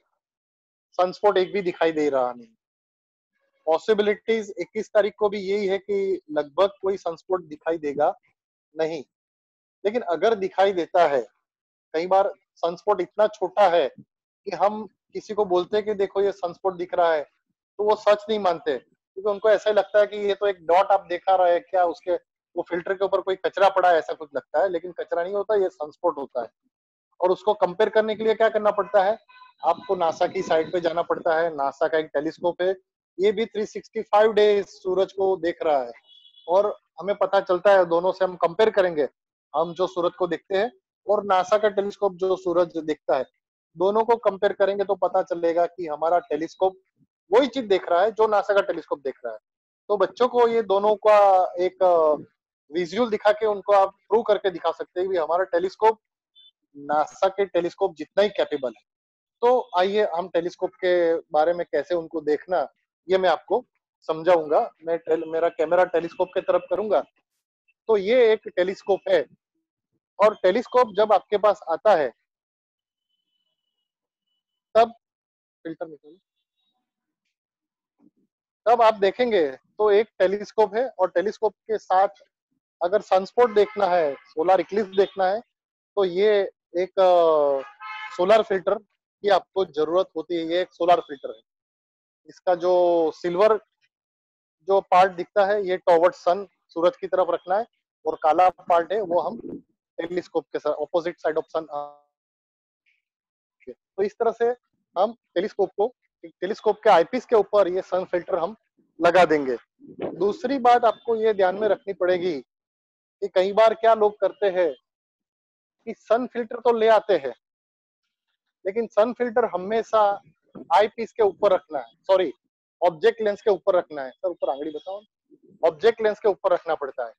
Speaker 1: सनस्पॉट एक भी दिखाई दे रहा नहीं। पॉसिबिलिटीज 21 तारीख को भी यही है कि लगभग कोई सनस्पॉट दिखाई देगा नहीं। लेकिन अगर दिखाई देता है, कई बार सनस्पॉट इतना छोटा है कि हम किसी को बोलते हैं कि देखो ये सनस्पॉट दिख रहा है, तो वो सच नहीं मानते, क्योंकि उनको ऐसा ही लगता है कि ये तो एक डॉट आप देखा रहे हैं, क्या उसके वो फिल्टर के ऊपर कोई कचरा पड़ा है ऐसा कुछ लगता है, लेकिन कचरा नहीं होता, ये सनस्पॉट होता है। और उसको कंपेयर करने के लिए क्या करना पड़ता है, आपको नासा की साइट पे जाना पड़ता है। नासा का एक टेलीस्कोप है, ये भी 365 डेज सूरज को देख रहा है, और हमें पता चलता है, दोनों से हम कंपेयर करेंगे, हम जो सूरज को देखते हैं और नासा का टेलीस्कोप जो सूरज देखता है, दोनों को कंपेयर करेंगे तो पता चलेगा कि हमारा टेलीस्कोप वही चीज देख रहा है जो नासा का टेलीस्कोप देख रहा है। तो बच्चों को ये दोनों का एक विजुअल दिखा के उनको आप प्रूव करके दिखा सकते हैं कि हमारा टेलीस्कोप नासा के टेलीस्कोप जितना ही कैपेबल है। तो आइए हम टेलीस्कोप के बारे में कैसे उनको देखना, ये मैं आपको समझाऊंगा। मेरा कैमरा टेलीस्कोप की तरफ करूंगा। तो ये एक टेलीस्कोप है, और टेलीस्कोप जब आपके पास आता है तब फिल्टर निकालो, तब आप देखेंगे तो एक टेलीस्कोप है, और टेलीस्कोप के साथ अगर सनस्पॉट देखना है, सोलर इक्लिप्स देखना है, तो ये एक सोलर फिल्टर की आपको जरूरत होती है। ये एक सोलर फिल्टर है। इसका जो सिल्वर जो पार्ट दिखता है ये टॉवर्ड सन, सूरज की तरफ रखना है, और काला पार्ट है वो हम टेलीस्कोप के साथ ऑपोजिट साइड ऑफ सन। तो इस तरह से हम टेलीस्कोप के आईपीस के ऊपर ये सन फिल्टर हम लगा देंगे। दूसरी बात आपको ये ध्यान में रखनी पड़ेगी कि कई बार क्या लोग करते हैं कि सन फिल्टर तो ले आते हैं, लेकिन सन फिल्टर हमेशा आईपीस के ऊपर रखना है, सॉरी ऑब्जेक्ट लेंस के ऊपर रखना है। सर ऊपर आंगली बताओ, ऑब्जेक्ट लेंस के ऊपर रखना पड़ता है।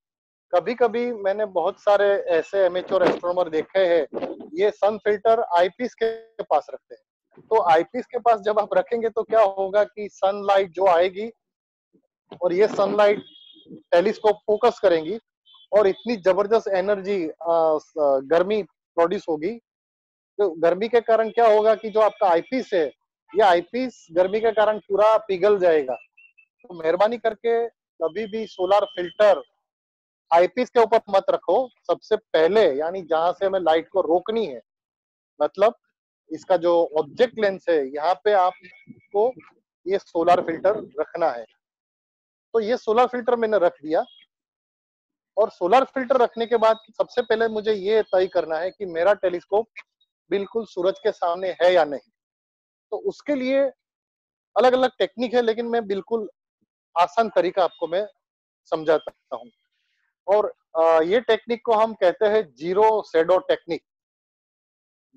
Speaker 1: कभी कभी मैंने बहुत सारे ऐसे एमेच्योर एस्ट्रोनॉमर देखे हैं, ये सन फिल्टर आईपीस के पास रखते हैं। तो आईपीस के पास जब आप रखेंगे तो क्या होगा कि सनलाइट जो आएगी, और ये सनलाइट टेलीस्कोप फोकस करेंगी, और इतनी जबरदस्त एनर्जी गर्मी प्रोड्यूस होगी। तो गर्मी के कारण क्या होगा कि जो आपका आईपीस है, ये आईपीस गर्मी के कारण पूरा पिघल जाएगा। तो मेहरबानी करके कभी भी सोलर फिल्टर आईपीस के ऊपर मत रखो सबसे पहले, यानी जहां से हमें लाइट को रोकनी है, मतलब इसका जो ऑब्जेक्ट लेंस है यहाँ पे आपको ये सोलर फिल्टर रखना है। तो ये सोलर फिल्टर मैंने रख दिया, और सोलर फिल्टर रखने के बाद सबसे पहले मुझे ये तय करना है कि मेरा टेलीस्कोप बिल्कुल सूरज के सामने है या नहीं। तो उसके लिए अलग अलग टेक्निक है, लेकिन मैं बिल्कुल आसान तरीका आपको मैं समझाता हूँ। और ये टेक्निक को हम कहते हैं zero shadow technique.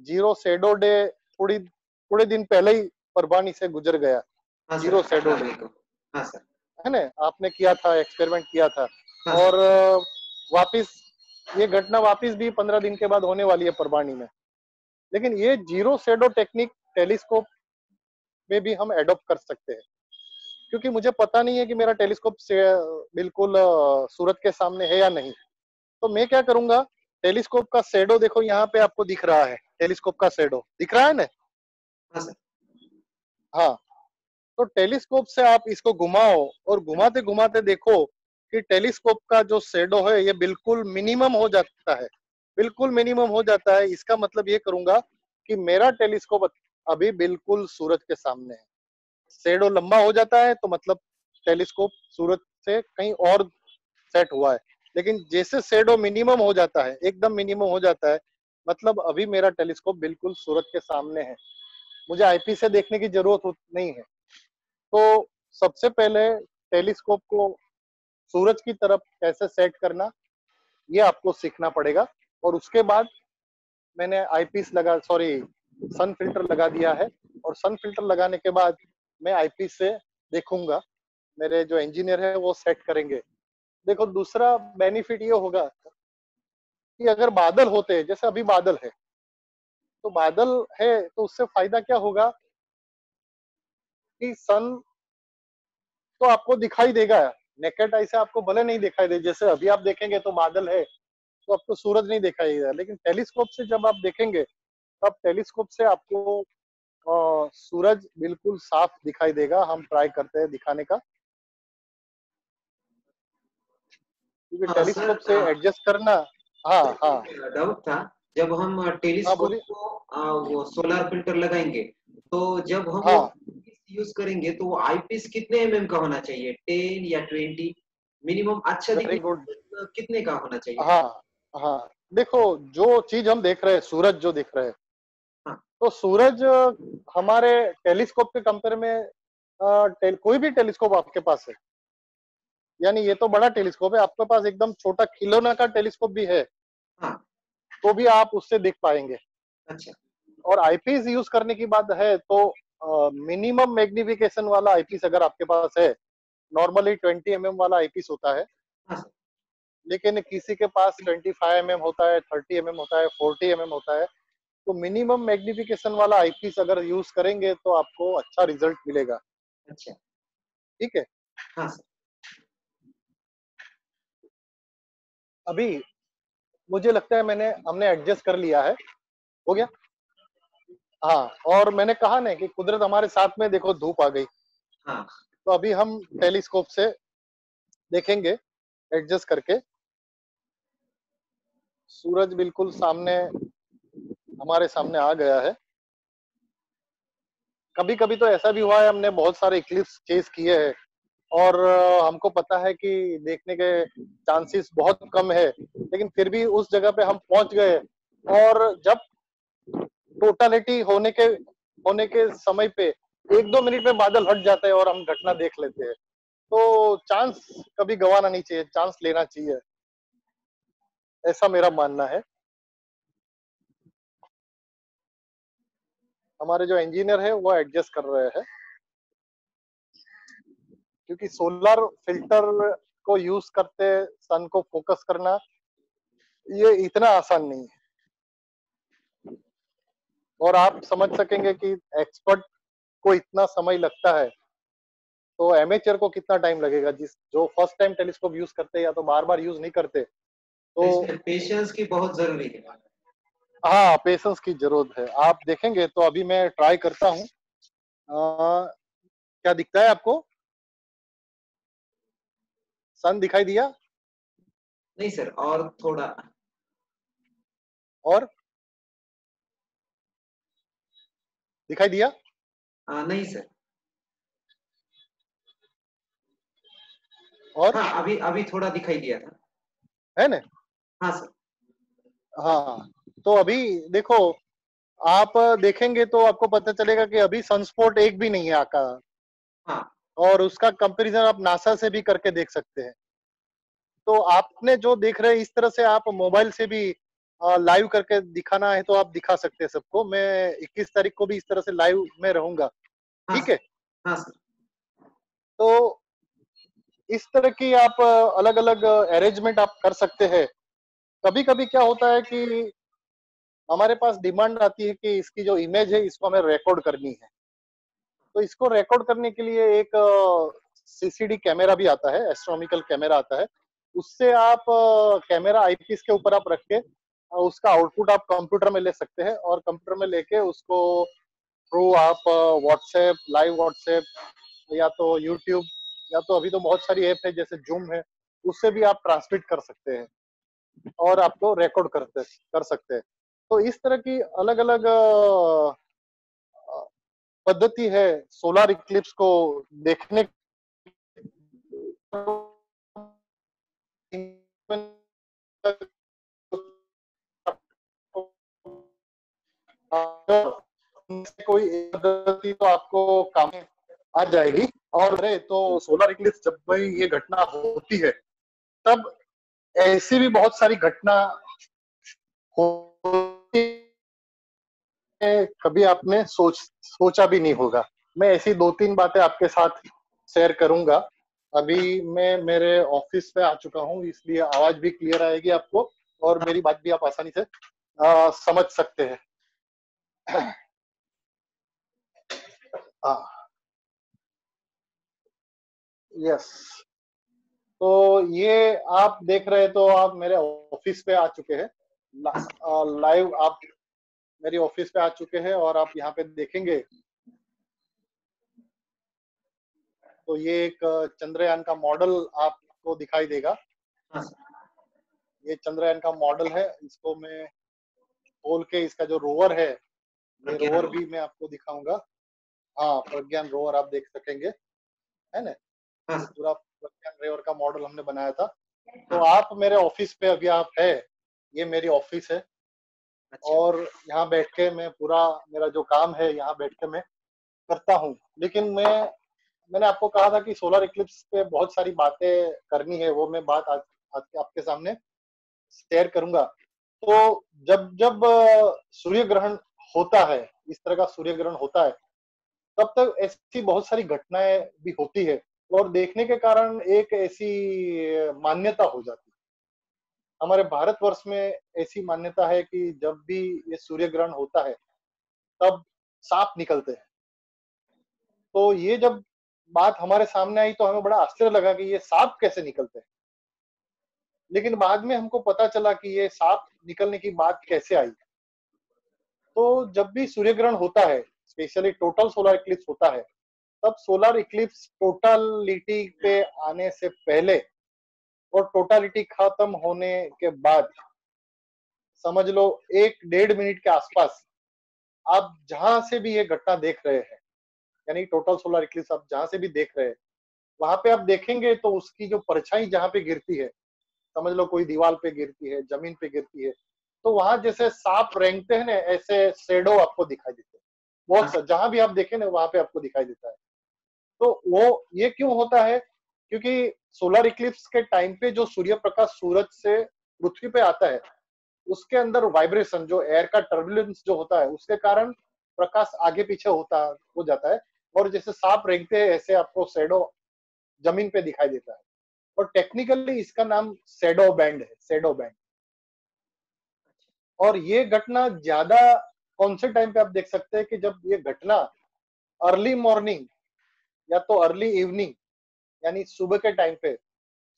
Speaker 1: Zero shadow day थोड़ी थोड़े दिन पहले ही परवानी से गुजर गया।
Speaker 2: हाँ सर,
Speaker 1: जीरो शेडो
Speaker 2: अठारह
Speaker 1: डे
Speaker 2: मई को। हाँ सर।
Speaker 1: है ना, आपने किया था, एक्सपेरिमेंट किया था।
Speaker 2: हाँ
Speaker 1: और
Speaker 2: सर।
Speaker 1: वापिस ये घटना वापिस भी 15 दिन के बाद होने वाली है परवानी में। लेकिन ये जीरो शेडो टेक्निक टेलीस्कोप में भी हम एडॉप्ट कर सकते हैं, क्योंकि मुझे पता नहीं है कि मेरा टेलीस्कोप से बिल्कुल सूरज के सामने है या नहीं। तो मैं क्या करूंगा, टेलीस्कोप का शेडो देखो यहाँ पे आपको दिख रहा है, टेलीस्कोप का शेडो दिख रहा है ना।
Speaker 2: हाँ सर।
Speaker 1: हाँ, तो टेलीस्कोप से आप इसको घुमाओ, और घुमाते घुमाते देखो कि टेलीस्कोप का जो शेडो है ये बिल्कुल मिनिमम हो जाता है, बिल्कुल मिनिमम हो जाता है। इसका मतलब ये करूंगा कि मेरा टेलीस्कोप अभी बिल्कुल सूरज के सामने है। शेडो लंबा हो जाता है तो मतलब टेलीस्कोप सूरज से कहीं और सेट हुआ है। लेकिन जैसे शेडो मिनिमम हो जाता है, एकदम मिनिमम हो जाता है, मतलब अभी मेरा टेलीस्कोप बिल्कुल सूरज के सामने है, मुझे आईपीस से देखने की जरूरत नहीं है। तो सबसे पहले टेलीस्कोप को सूरज की तरफ कैसे सेट करना, ये आपको सीखना पड़ेगा। और उसके बाद मैंने आईपीस लगा, सॉरी सन फिल्टर लगा दिया है, और सन फिल्टर लगाने के बाद मैं आईपीस से देखूंगा, मेरे जो इंजीनियर है वो सेट करेंगे। देखो दूसरा बेनिफिट ये होगा कि अगर बादल होते हैं, जैसे अभी बादल है, तो बादल है तो उससे फायदा क्या होगा कि सन तो आपको दिखाई देगा, नेकेड आई से आपको भले नहीं दिखाई दे, जैसे अभी आप देखेंगे तो बादल है तो आपको सूरज नहीं दिखाई देगा। लेकिन टेलीस्कोप से जब आप देखेंगे, तब टेलीस्कोप से आपको सूरज बिल्कुल साफ दिखाई देगा। हम ट्राई करते हैं दिखाने का, क्योंकि
Speaker 2: हाँ सर।
Speaker 1: टेलीस्कोप से एडजस्ट करना। हाँ
Speaker 2: सर
Speaker 1: हाँ
Speaker 2: एक डाउट था जब हम
Speaker 1: हाँ
Speaker 2: टेलीस्कोप
Speaker 1: बोलिए।
Speaker 2: को वो सोलर फिल्टर लगाएंगे, तो जब हम वो
Speaker 1: हाँ
Speaker 2: यूज करेंगे तो वो आईपीस कितने एमएम का होना चाहिए, 10 या 20? मिनिमम अच्छा
Speaker 1: वेरी
Speaker 2: दिखने
Speaker 1: गुड।
Speaker 2: कितने का होना चाहिए?
Speaker 1: हाँ हाँ, देखो जो चीज हम देख रहे हैं, सूरज जो दिख रहे हैं,
Speaker 2: हाँ
Speaker 1: तो सूरज हमारे टेलीस्कोप के कंपेयर में कोई भी टेलीस्कोप आपके पास है, यानी ये तो बड़ा टेलीस्कोप है, आपके पास एकदम छोटा खिलौना का टेलीस्कोप भी है,
Speaker 2: हाँ।
Speaker 1: तो भी आप उससे देख पाएंगे।
Speaker 2: अच्छा।
Speaker 1: और आईपीस यूज करने की बात है तो मिनिमम मैग्निफिकेशन वाला आईपीस अगर आपके पास है, नॉर्मली 20 mm वाला आईपीस होता है,
Speaker 2: हाँ सर।
Speaker 1: लेकिन किसी के पास 25 mm होता है, 30 mm होता है, 40 mm होता है, तो मिनिमम मैग्निफिकेशन वाला आईपीस अगर यूज करेंगे तो आपको अच्छा रिजल्ट मिलेगा।
Speaker 2: अच्छा।
Speaker 1: ठीक है।
Speaker 2: हाँ सर।
Speaker 1: अभी मुझे लगता है हमने एडजस्ट कर लिया है, हो गया। हाँ, और मैंने कहा ना कि कुदरत हमारे साथ में, देखो धूप आ गई,
Speaker 2: हाँ
Speaker 1: तो अभी हम टेलीस्कोप से देखेंगे एडजस्ट करके। सूरज बिल्कुल सामने, हमारे सामने आ गया है। कभी कभी तो ऐसा भी हुआ है, हमने बहुत सारे इक्लिप्स चेस किए हैं और हमको पता है कि देखने के चांसेस बहुत कम है, लेकिन फिर भी उस जगह पे हम पहुंच गए, और जब टोटलिटी होने के समय पे 1-2 मिनट में बादल हट जाते हैं और हम घटना देख लेते हैं। तो चांस कभी गंवाना नहीं चाहिए, चांस लेना चाहिए, ऐसा मेरा मानना है। हमारे जो इंजीनियर है वो एडजस्ट कर रहे हैं, क्योंकि सोलर फिल्टर को यूज करते सन को फोकस करना ये इतना आसान नहीं है। और आप समझ सकेंगे कि एक्सपर्ट को इतना समय लगता है, तो एमेचर को कितना टाइम लगेगा, जिस जो फर्स्ट टाइम टेलीस्कोप यूज करते हैं या तो बार बार यूज नहीं करते।
Speaker 2: तो
Speaker 1: तो
Speaker 2: इसमें पेशेंस की बहुत जरूरी है।
Speaker 1: हाँ, पेशेंस की जरूरत है। आप देखेंगे तो अभी मैं ट्राई करता हूँ। क्या दिखता है आपको? सन दिखाई दिया?
Speaker 2: नहीं सर, और थोड़ा।
Speaker 1: और दिखाई दिया?
Speaker 2: नहीं सर।
Speaker 1: और
Speaker 2: हाँ, अभी अभी थोड़ा दिखाई दिया था।
Speaker 1: है ना?
Speaker 2: हाँ सर।
Speaker 1: हाँ, तो अभी देखो, आप देखेंगे तो आपको पता चलेगा कि अभी सनस्पॉट एक भी नहीं है आका,
Speaker 2: हाँ
Speaker 1: और उसका कंपैरिजन आप नासा से भी करके देख सकते हैं। तो आपने जो देख रहे हैं, इस तरह से आप मोबाइल से भी लाइव करके दिखाना है तो आप दिखा सकते हैं सबको। मैं 21 तारीख को भी इस तरह से लाइव में रहूंगा।
Speaker 2: हाँ
Speaker 1: ठीक
Speaker 2: सर।
Speaker 1: है।
Speaker 2: हाँ सर।
Speaker 1: तो इस तरह की आप अलग अलग अरेंजमेंट आप कर सकते हैं। कभी कभी क्या होता है कि हमारे पास डिमांड आती है कि इसकी जो इमेज है इसको हमें रिकॉर्ड करनी है, तो इसको रिकॉर्ड करने के लिए एक सीसीडी कैमरा भी आता है, एस्ट्रोनॉमिकल कैमरा आता है। उससे आप कैमरा आईपीस के ऊपर आप रख के उसका आउटपुट आप कंप्यूटर में ले सकते हैं, और कंप्यूटर में लेके उसको थ्रू आप व्हाट्सएप, लाइव व्हाट्सएप, या तो यूट्यूब, या तो अभी तो बहुत सारी ऐप है जैसे जूम है, उससे भी आप ट्रांसमिट कर सकते हैं और आपको रिकॉर्ड कर सकते हैं। तो इस तरह की अलग अलग पद्धति है सोलर इक्लिप्स को देखने कोई एक पद्धति तो आपको काम आ जाएगी। और अरे तो सोलर इक्लिप्स जब भी ये घटना होती है, तब ऐसी भी बहुत सारी घटना होती है, कभी आपने सोचा भी नहीं होगा। मैं ऐसी 2-3 बातें आपके साथ शेयर करूंगा। अभी मैं मेरे ऑफिस पे आ चुका हूँ, इसलिए आवाज भी क्लियर आएगी आपको, और
Speaker 2: हाँ
Speaker 1: मेरी बात भी आप आसानी से समझ सकते हैं। यस। तो ये आप देख रहे हैं, तो आप मेरे ऑफिस पे आ चुके हैं।
Speaker 2: हाँ सर।
Speaker 1: लाइव आप मेरी ऑफिस पे आ चुके हैं, और आप यहाँ पे देखेंगे तो ये एक चंद्रयान का मॉडल आपको दिखाई देगा।
Speaker 2: हाँ सर।
Speaker 1: ये चंद्रयान का मॉडल है, इसको मैं खोल के इसका जो रोवर है, ये
Speaker 2: प्रज्ञान
Speaker 1: रोवर
Speaker 2: रोवर।
Speaker 1: भी मैं आपको दिखाऊंगा। हाँ, प्रज्ञान रोवर आप देख सकेंगे, है ना।
Speaker 2: हाँ
Speaker 1: ये
Speaker 2: सर।
Speaker 1: पूरा प्रज्ञान रोवर का मॉडल हमने बनाया था। तो
Speaker 2: हाँ।
Speaker 1: आप मेरे ऑफिस पे अभी आप है, ये मेरी ऑफिस है,
Speaker 2: अच्छा।
Speaker 1: और यहाँ बैठ के मैं पूरा मेरा जो काम है यहाँ बैठ के मैं करता हूँ। लेकिन मैंने आपको कहा था कि सोलर इक्लिप्स पे बहुत सारी बातें करनी है, वो मैं बात आज आपके सामने शेयर करूंगा। तो
Speaker 2: हाँ।
Speaker 1: जब जब सूर्य ग्रहण होता है, इस तरह का सूर्य ग्रहण होता है, तब तक ऐसी बहुत सारी घटनाएं भी होती है, और देखने के कारण एक ऐसी मान्यता हो जाती है। हमारे भारतवर्ष में ऐसी मान्यता है कि जब भी ये सूर्य ग्रहण होता है, तब सांप निकलते हैं। तो ये जब बात हमारे सामने आई तो हमें बड़ा आश्चर्य लगा कि ये सांप कैसे निकलते हैं। लेकिन बाद में हमको पता चला कि ये सांप निकलने की बात कैसे आई। तो जब भी सूर्य ग्रहण होता है, स्पेशली टोटल सोलर इक्लिप्स होता है, तब सोलर इक्लिप्स टोटलिटी पे आने से पहले और टोटलिटी खत्म होने के बाद, समझ लो 1-1.5 मिनट के आसपास, आप जहां से भी ये घटना देख रहे हैं, यानी टोटल सोलर इक्लिप्स आप जहां से भी देख रहे हैं, वहां पे आप देखेंगे तो उसकी जो परछाई जहां पे गिरती है, समझ लो कोई दीवार पे गिरती है, जमीन पे गिरती है, तो वहां जैसे सांप रेंगते हैं ना, ऐसे शेडो आपको दिखाई देते हैं।
Speaker 2: हाँ
Speaker 1: बहुत सा
Speaker 2: सर।
Speaker 1: जहां भी आप देखें ना, वहां पे आपको दिखाई देता है। तो वो ये क्यों होता है? क्योंकि सोलर इक्लिप्स के टाइम पे जो सूर्य प्रकाश सूरज से पृथ्वी पे आता है, उसके अंदर वाइब्रेशन, जो एयर का टर्बुलेंस जो होता है, उसके कारण प्रकाश आगे पीछे हो जाता है, और जैसे सांप रेंगते हैं ऐसे आपको शेडो जमीन पे दिखाई देता है। और टेक्निकली इसका नाम शैडो बैंड है, शैडो बैंड। और ये घटना ज्यादा कौन से टाइम पे आप देख सकते हैं कि जब ये घटना अर्ली मॉर्निंग या तो अर्ली इवनिंग, यानी सुबह के टाइम पे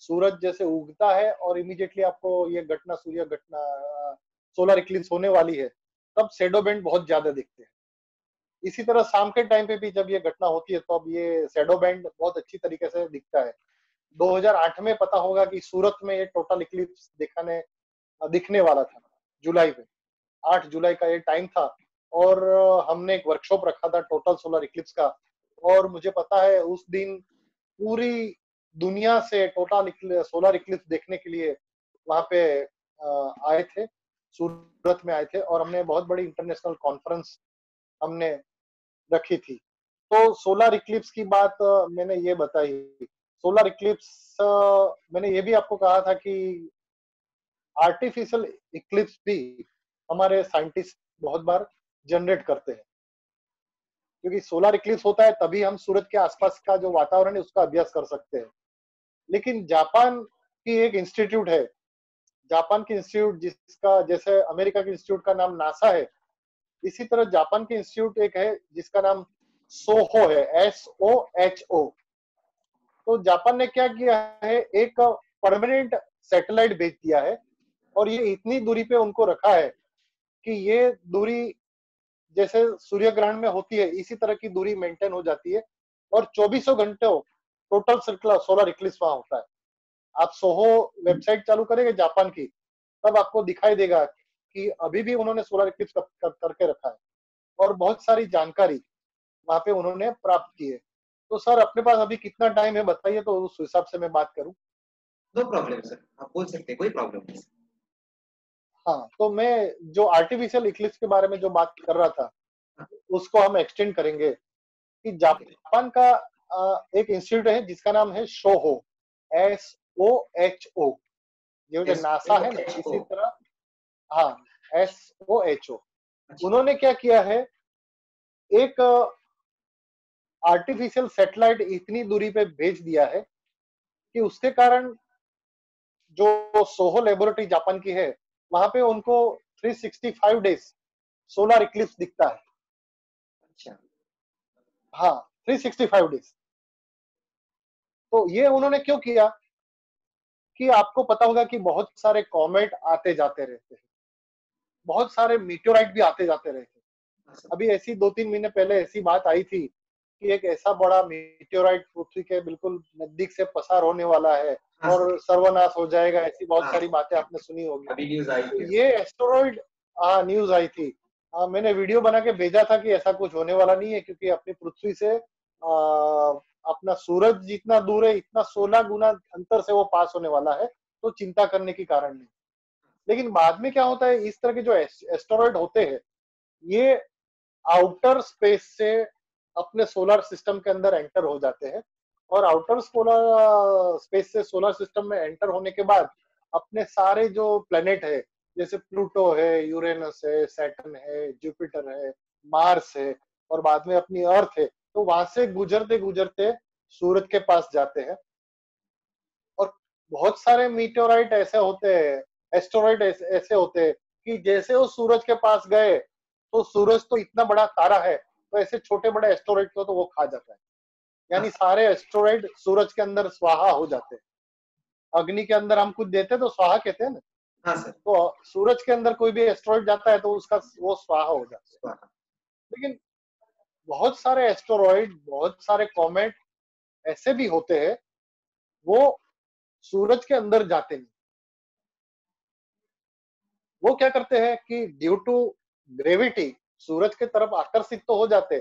Speaker 1: सूरज जैसे उगता है और इमीडिएटली आपको ये घटना, सूर्य घटना, सोलर इक्लिप्स होने वाली है, तब शैडो बैंड बहुत ज्यादा दिखते हैं। इसी तरह शाम के टाइम पे भी जब ये घटना होती है, तो अब ये शैडो बैंड बहुत अच्छी तरीके से दिखता है। 2008 में पता होगा कि सूरत में ये टोटल इक्लिप्स दिखने वाला था, जुलाई में। 8 जुलाई का ये टाइम था, और हमने एक वर्कशॉप रखा था टोटल सोलर इक्लिप्स का। और मुझे पता है उस दिन पूरी दुनिया से टोटल सोलर इक्लिप्स देखने के लिए वहां पे आए थे, सूरत में आए थे, और हमने बहुत बड़ी इंटरनेशनल कॉन्फ्रेंस हमने रखी थी। तो सोलर इक्लिप्स की बात मैंने ये बताई। सोलर इक्लिप्स मैंने ये भी आपको कहा था कि आर्टिफिशियल इक्लिप्स भी हमारे साइंटिस्ट बहुत बार जनरेट करते हैं, क्योंकि सोलर इक्लिप्स होता है तभी हम सूरज के आसपास का जो वातावरण है उसका अभ्यास कर सकते हैं। लेकिन जापान की एक इंस्टीट्यूट है, जापान की इंस्टीट्यूट जिसका, जैसे अमेरिका के इंस्टीट्यूट का नाम नासा है, इसी तरह जापान की इंस्टीट्यूट एक है जिसका नाम सोहो है, SOHO। तो जापान ने क्या किया है, एक परमानेंट सैटेलाइट भेज दिया है, और ये इतनी दूरी पे उनको रखा है कि ये दूरी जैसे सूर्य ग्रहण में होती है, इसी तरह की दूरी मेंटेन हो जाती है, और 24 घंटों टोटल सर्कुलर सोलर इक्लिप्स वहां होता है। आप सोहो वेबसाइट चालू करेंगे जापान की, तब आपको दिखाई देगा कि अभी भी उन्होंने सोलर इक्लिप्स करके रखा है, और बहुत सारी जानकारी वहां पे उन्होंने प्राप्त की है। तो सर, अपने पास अभी कितना टाइम है बताइए, तो उस हिसाब से मैं बात करूं।
Speaker 2: नो प्रॉब्लम सर, आप बोल सकते हैं, कोई प्रॉब्लम नहीं सर।
Speaker 1: हाँ, तो मैं जो आर्टिफिशियल इक्लिप्स के बारे में जो बात कर रहा था,
Speaker 2: हाँ,
Speaker 1: उसको हम एक्सटेंड करेंगे कि
Speaker 2: ओके।
Speaker 1: जापान का एक इंस्टीट्यूट है जिसका नाम है शोहो, SOHO। ये जो
Speaker 2: एस
Speaker 1: नासा
Speaker 2: ओ
Speaker 1: है ना,
Speaker 2: एच ओ।
Speaker 1: इसी तरह, हाँ, SOHO।
Speaker 2: अच्छा।
Speaker 1: उन्होंने क्या किया है, एक आर्टिफिशियल सैटेलाइट इतनी दूरी पे भेज दिया है कि उसके कारण जो सोहो लेबोरेटरी जापान की है, वहां पे उनको 365 डेज सोलर इक्लिप्स दिखता है।
Speaker 2: अच्छा।
Speaker 1: हाँ, 365 डेज। तो ये उन्होंने क्यों किया, कि आपको पता होगा कि बहुत सारे कॉमेट आते जाते रहते हैं, बहुत सारे मीटेओराइट भी आते जाते रहते हैं।
Speaker 2: हाँ सर।
Speaker 1: अभी ऐसी 2-3 महीने पहले ऐसी बात आई थी कि एक ऐसा बड़ा मीटेओराइट पृथ्वी के बिल्कुल नजदीक से पसार होने वाला है,
Speaker 2: हाँ सर।
Speaker 1: और सर्वनाश हो जाएगा, ऐसी बहुत
Speaker 2: हाँ,
Speaker 1: सारी बातें आपने सुनी होगी।
Speaker 2: अभी न्यूज आई
Speaker 1: तो
Speaker 2: थी।
Speaker 1: ये एस्टेरॉइड हाँ न्यूज आई थी। मैंने वीडियो बना के भेजा था कि ऐसा कुछ होने वाला नहीं है, क्योंकि अपनी पृथ्वी से अपना सूरज जितना दूर है, इतना 16 गुना अंतर से वो पास होने वाला है, तो चिंता करने की कारण नहीं। लेकिन बाद में क्या होता है, इस तरह के जो एस्टेरॉइड होते हैं, ये आउटर स्पेस से अपने सोलर सिस्टम के अंदर एंटर हो जाते हैं, और आउटर सोलर स्पेस से सोलर सिस्टम में एंटर होने के बाद अपने सारे जो प्लेनेट है, जैसे प्लूटो है, यूरेनस है, सैटर्न है, जुपिटर है, मार्स है, और बाद में अपनी अर्थ है, तो वहां से गुजरते गुजरते सूरज के पास जाते हैं। और बहुत सारे मीटेओराइट ऐसे होते हैं, एस्टेरॉइड ऐसे होते हैं कि जैसे वो सूरज के पास गए, तो सूरज तो इतना बड़ा तारा है, तो ऐसे छोटे बड़े एस्टेरॉइड को तो वो खा जाता है।
Speaker 2: हाँ
Speaker 1: यानी सारे एस्टेरॉइड सूरज के अंदर स्वाहा हो जाते हैं। अग्नि के अंदर हम कुछ देते हैं तो स्वाहा कहते हैं ना,
Speaker 2: हाँ सर।
Speaker 1: तो सूरज के अंदर कोई भी एस्टेरॉइड जाता है तो उसका वो स्वाहा हो जाता है। लेकिन बहुत सारे एस्टेरॉइड, बहुत सारे कॉमेट ऐसे भी होते हैं, वो सूरज के अंदर जाते नहीं। वो क्या करते हैं कि ड्यू टू ग्रेविटी सूरज के तरफ आकर्षित तो हो जाते,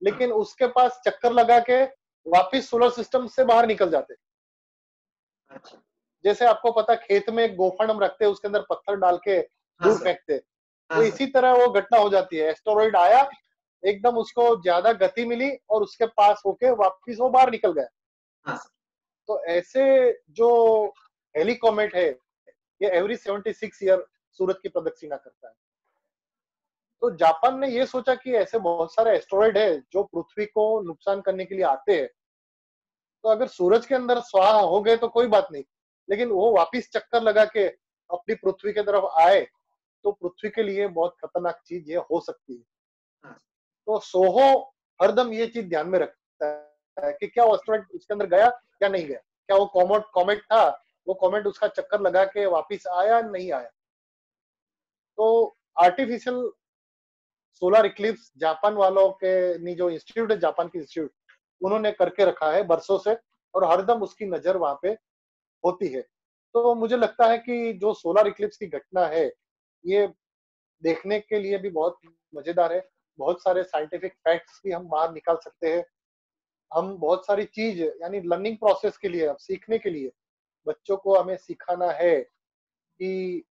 Speaker 1: लेकिन उसके पास चक्कर लगा के वापिस सोलर सिस्टम से बाहर निकल जाते।
Speaker 2: अच्छा।
Speaker 1: जैसे आपको पता, खेत में एक गोफन हम रखते हैं, उसके अंदर पत्थर डाल के
Speaker 2: हाँ
Speaker 1: दूर
Speaker 2: सर।
Speaker 1: फेंकते,
Speaker 2: हाँ
Speaker 1: तो
Speaker 2: सर।
Speaker 1: इसी तरह वो घटना हो जाती है। एस्टेरॉइड आया, एकदम उसको ज्यादा गति मिली और उसके पास होके वापिस वो बाहर निकल गया।
Speaker 2: हाँ सर।
Speaker 1: तो ऐसे जो हेलिकॉमेट है, ये एवरी 76 ईयर सूरज की प्रदक्षिणा करता है। तो जापान ने ये सोचा कि ऐसे बहुत सारे एस्टेरॉइड है जो पृथ्वी को नुकसान करने के लिए आते हैं, तो अगर सूरज के अंदर स्वाहा हो गए तो कोई बात नहीं, लेकिन वो वापिस चक्कर लगा के अपनी पृथ्वी की तरफ आए, तो पृथ्वी के लिए बहुत खतरनाक चीज ये हो सकती है।
Speaker 2: हाँ।
Speaker 1: तो सोहो हरदम ये चीज ध्यान में रखता है कि क्या वो एस्टेरॉइड उसके अंदर गया या नहीं गया, क्या वो कॉमेट कॉमेट था, वो कॉमेट उसका चक्कर लगा के वापिस आया नहीं आया। तो आर्टिफिशियल सोलर इक्लिप्स जापान वालों के जो इंस्टीट्यूट है, जापान की इंस्टीट्यूट, उन्होंने करके रखा है बरसों से, और हरदम उसकी नजर वहां पे होती है। तो मुझे लगता है कि जो सोलर इक्लिप्स की घटना है, ये देखने के लिए भी बहुत मजेदार है। बहुत सारे साइंटिफिक फैक्ट्स भी हम बाहर निकाल सकते हैं। हम बहुत सारी चीज, यानी लर्निंग प्रोसेस के लिए, सीखने के लिए बच्चों को हमें सिखाना है कि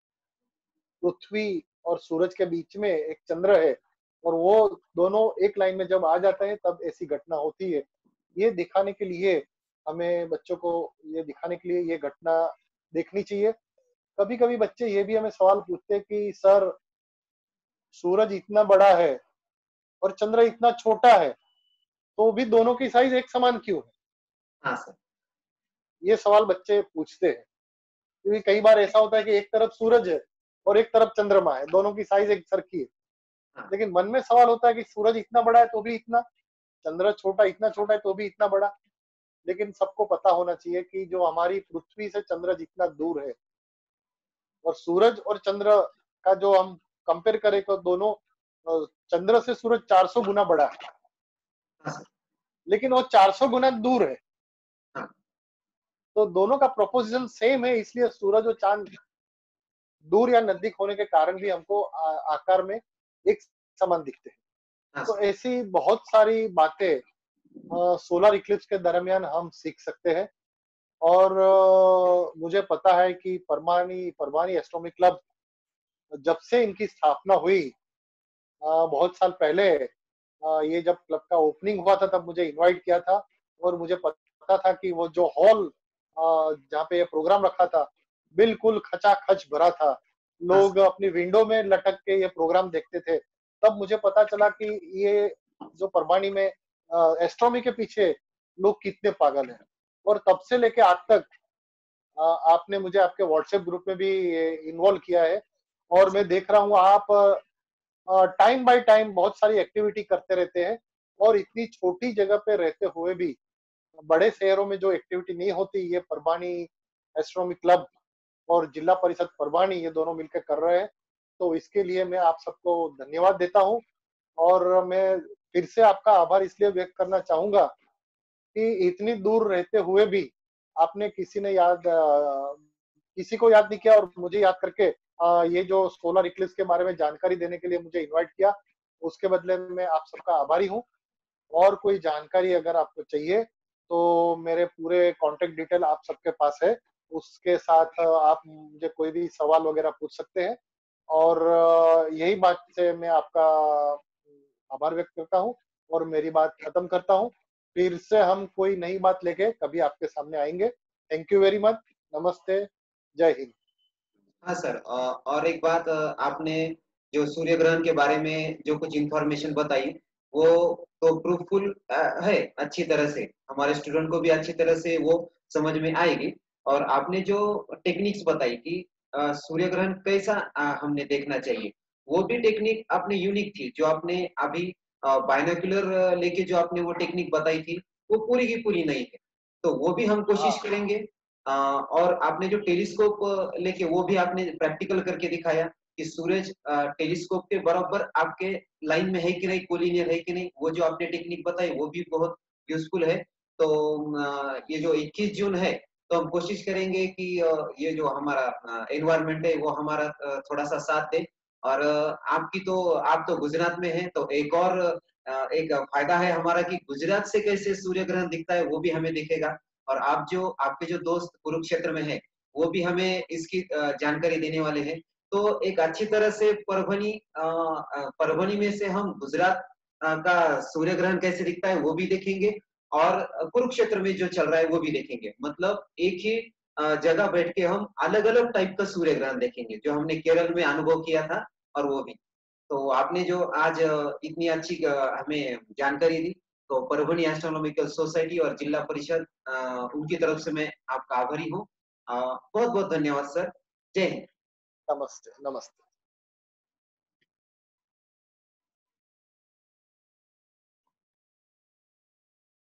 Speaker 1: पृथ्वी और सूरज के बीच में एक चंद्र है, और वो दोनों एक लाइन में जब आ जाते हैं तब ऐसी घटना होती है। ये दिखाने के लिए हमें बच्चों को, ये दिखाने के लिए ये घटना देखनी चाहिए। कभी कभी बच्चे ये भी हमें सवाल पूछते हैं कि सर, सूरज इतना बड़ा है और चंद्र इतना छोटा है, तो भी दोनों की साइज एक समान क्यों है?
Speaker 2: हाँ सर।
Speaker 1: ये सवाल बच्चे पूछते हैं, क्योंकि कई बार ऐसा होता है कि एक तरफ सूरज है और एक तरफ चंद्रमा है, दोनों की साइज एक सरखी है,
Speaker 2: हाँ।
Speaker 1: लेकिन मन में सवाल होता है कि सूरज इतना बड़ा है तो भी इतना, चंद्र छोटा इतना छोटा है तो भी इतना बड़ा। लेकिन सबको पता होना चाहिए कि जो हमारी पृथ्वी से चंद्र जितना दूर है, और सूरज और चंद्र का जो हम कंपेयर करें तो दोनों, चंद्र से सूरज 400 गुना बड़ा है,
Speaker 2: हाँ सर।
Speaker 1: लेकिन वो 400 गुना दूर है।
Speaker 2: हाँ।
Speaker 1: तो दोनों का प्रोपोजिशन सेम है, इसलिए सूरज और चांद दूर या नजदीक होने के कारण भी हमको आकार में एक समान दिखते हैं।
Speaker 2: हाँ
Speaker 1: तो
Speaker 2: सर।
Speaker 1: ऐसी बहुत सारी बातें सोलर इक्लिप्स के दरमियान हम सीख सकते हैं। और मुझे पता है कि परमानी परमानी एस्ट्रोनॉमी क्लब, जब से इनकी स्थापना हुई, बहुत साल पहले, ये जब क्लब का ओपनिंग हुआ था तब मुझे इनवाइट किया था, और मुझे पता था कि वो जो हॉल जहाँ पे ये प्रोग्राम रखा था, बिल्कुल खचाखच भरा था।
Speaker 2: हाँ
Speaker 1: लोग
Speaker 2: सर।
Speaker 1: अपनी विंडो में लटक के ये प्रोग्राम देखते थे। तब मुझे पता चला कि ये जो परवानी में एस्ट्रोनॉमी के पीछे लोग कितने पागल हैं। और तब से लेके आज तक आपने मुझे आपके व्हाट्सएप ग्रुप में भी इन्वॉल्व किया है,
Speaker 2: हाँ
Speaker 1: और
Speaker 2: सर।
Speaker 1: मैं देख रहा हूँ आप टाइम बाय टाइम बहुत सारी एक्टिविटी करते रहते हैं। और इतनी छोटी जगह पे रहते हुए भी, बड़े शहरों में जो एक्टिविटी नहीं होती, ये परवानी एस्ट्रोनॉमी क्लब और जिला परिषद परवानी ये दोनों मिलकर कर रहे हैं। तो इसके लिए मैं आप सबको धन्यवाद देता हूँ। और मैं फिर से आपका आभार इसलिए व्यक्त करना चाहूंगा कि इतनी दूर रहते हुए भी आपने किसी को याद नहीं किया, और मुझे याद करके ये जो सोलर इक्लिप्स के बारे में जानकारी देने के लिए मुझे इनवाइट किया, उसके बदले में मैं आप सबका आभारी हूँ। और कोई जानकारी अगर आपको चाहिए, तो मेरे पूरे कॉन्टैक्ट डिटेल आप सबके पास है। उसके साथ आप मुझे कोई भी सवाल वगैरह पूछ सकते हैं और यही बात से मैं आपका आभार व्यक्त करता हूँ और मेरी बात खत्म करता हूँ। फिर से हम कोई नई बात लेके कभी आपके सामने आएँगे। Thank you very much. नमस्ते, जय हिंद।
Speaker 2: हाँ सर, और एक बात, आपने जो सूर्य ग्रहण के बारे में जो कुछ इन्फॉर्मेशन बताई, वो तो प्रूफफुल है अच्छी तरह से। हमारे स्टूडेंट को भी अच्छी तरह से वो समझ में आएगी। और आपने जो टेक्निक्स बताई कि सूर्य ग्रहण कैसा हमने देखना चाहिए, वो भी टेक्निक आपने यूनिक थी। जो आपने अभी बाइनोक्यूलर लेके जो आपने वो टेक्निक बताई थी, वो पूरी की पूरी नई है। तो वो भी हम कोशिश
Speaker 1: हाँ,
Speaker 2: करेंगे। और आपने जो टेलीस्कोप लेके वो भी आपने प्रैक्टिकल करके दिखाया कि सूरज टेलीस्कोप के बराबर आपके लाइन में है कि नहीं, कोलिनियर है कि नहीं। वो जो आपने टेक्निक बताई वो भी बहुत यूज़फुल है। तो ये जो 21 जून है, तो हम कोशिश करेंगे कि ये जो हमारा एनवायरनमेंट है वो हमारा थोड़ा-सा साथ दे। और आप तो गुजरात में हैं, तो एक और एक फ़ायदा है हमारा कि गुजरात से कैसे सूर्य ग्रहण दिखता है वो भी हमें दिखेगा। और आपके जो दोस्त कुरुक्षेत्र में हैं, वो भी हमें इसकी जानकारी देने वाले हैं। तो एक अच्छी तरह से परभनी में से हम गुजरात का सूर्य ग्रहण कैसे दिखता है वो भी देखेंगे। और कुरुक्षेत्र में जो चल रहा है वो भी देखेंगे। मतलब एक ही जगह बैठ के हम अलग-अलग टाइप का सूर्य ग्रहण देखेंगे, जो हमने केरल में अनुभव किया था और वो भी। तो आपने जो आज इतनी अच्छी हमें जानकारी दी, तो परभणी एस्ट्रोनॉमिकल सोसाइटी और जिला परिषद, उनकी तरफ से मैं आपका आभारी हूँ। बहुत-बहुत धन्यवाद सर। जय हिंद।
Speaker 1: नमस्ते, नमस्ते।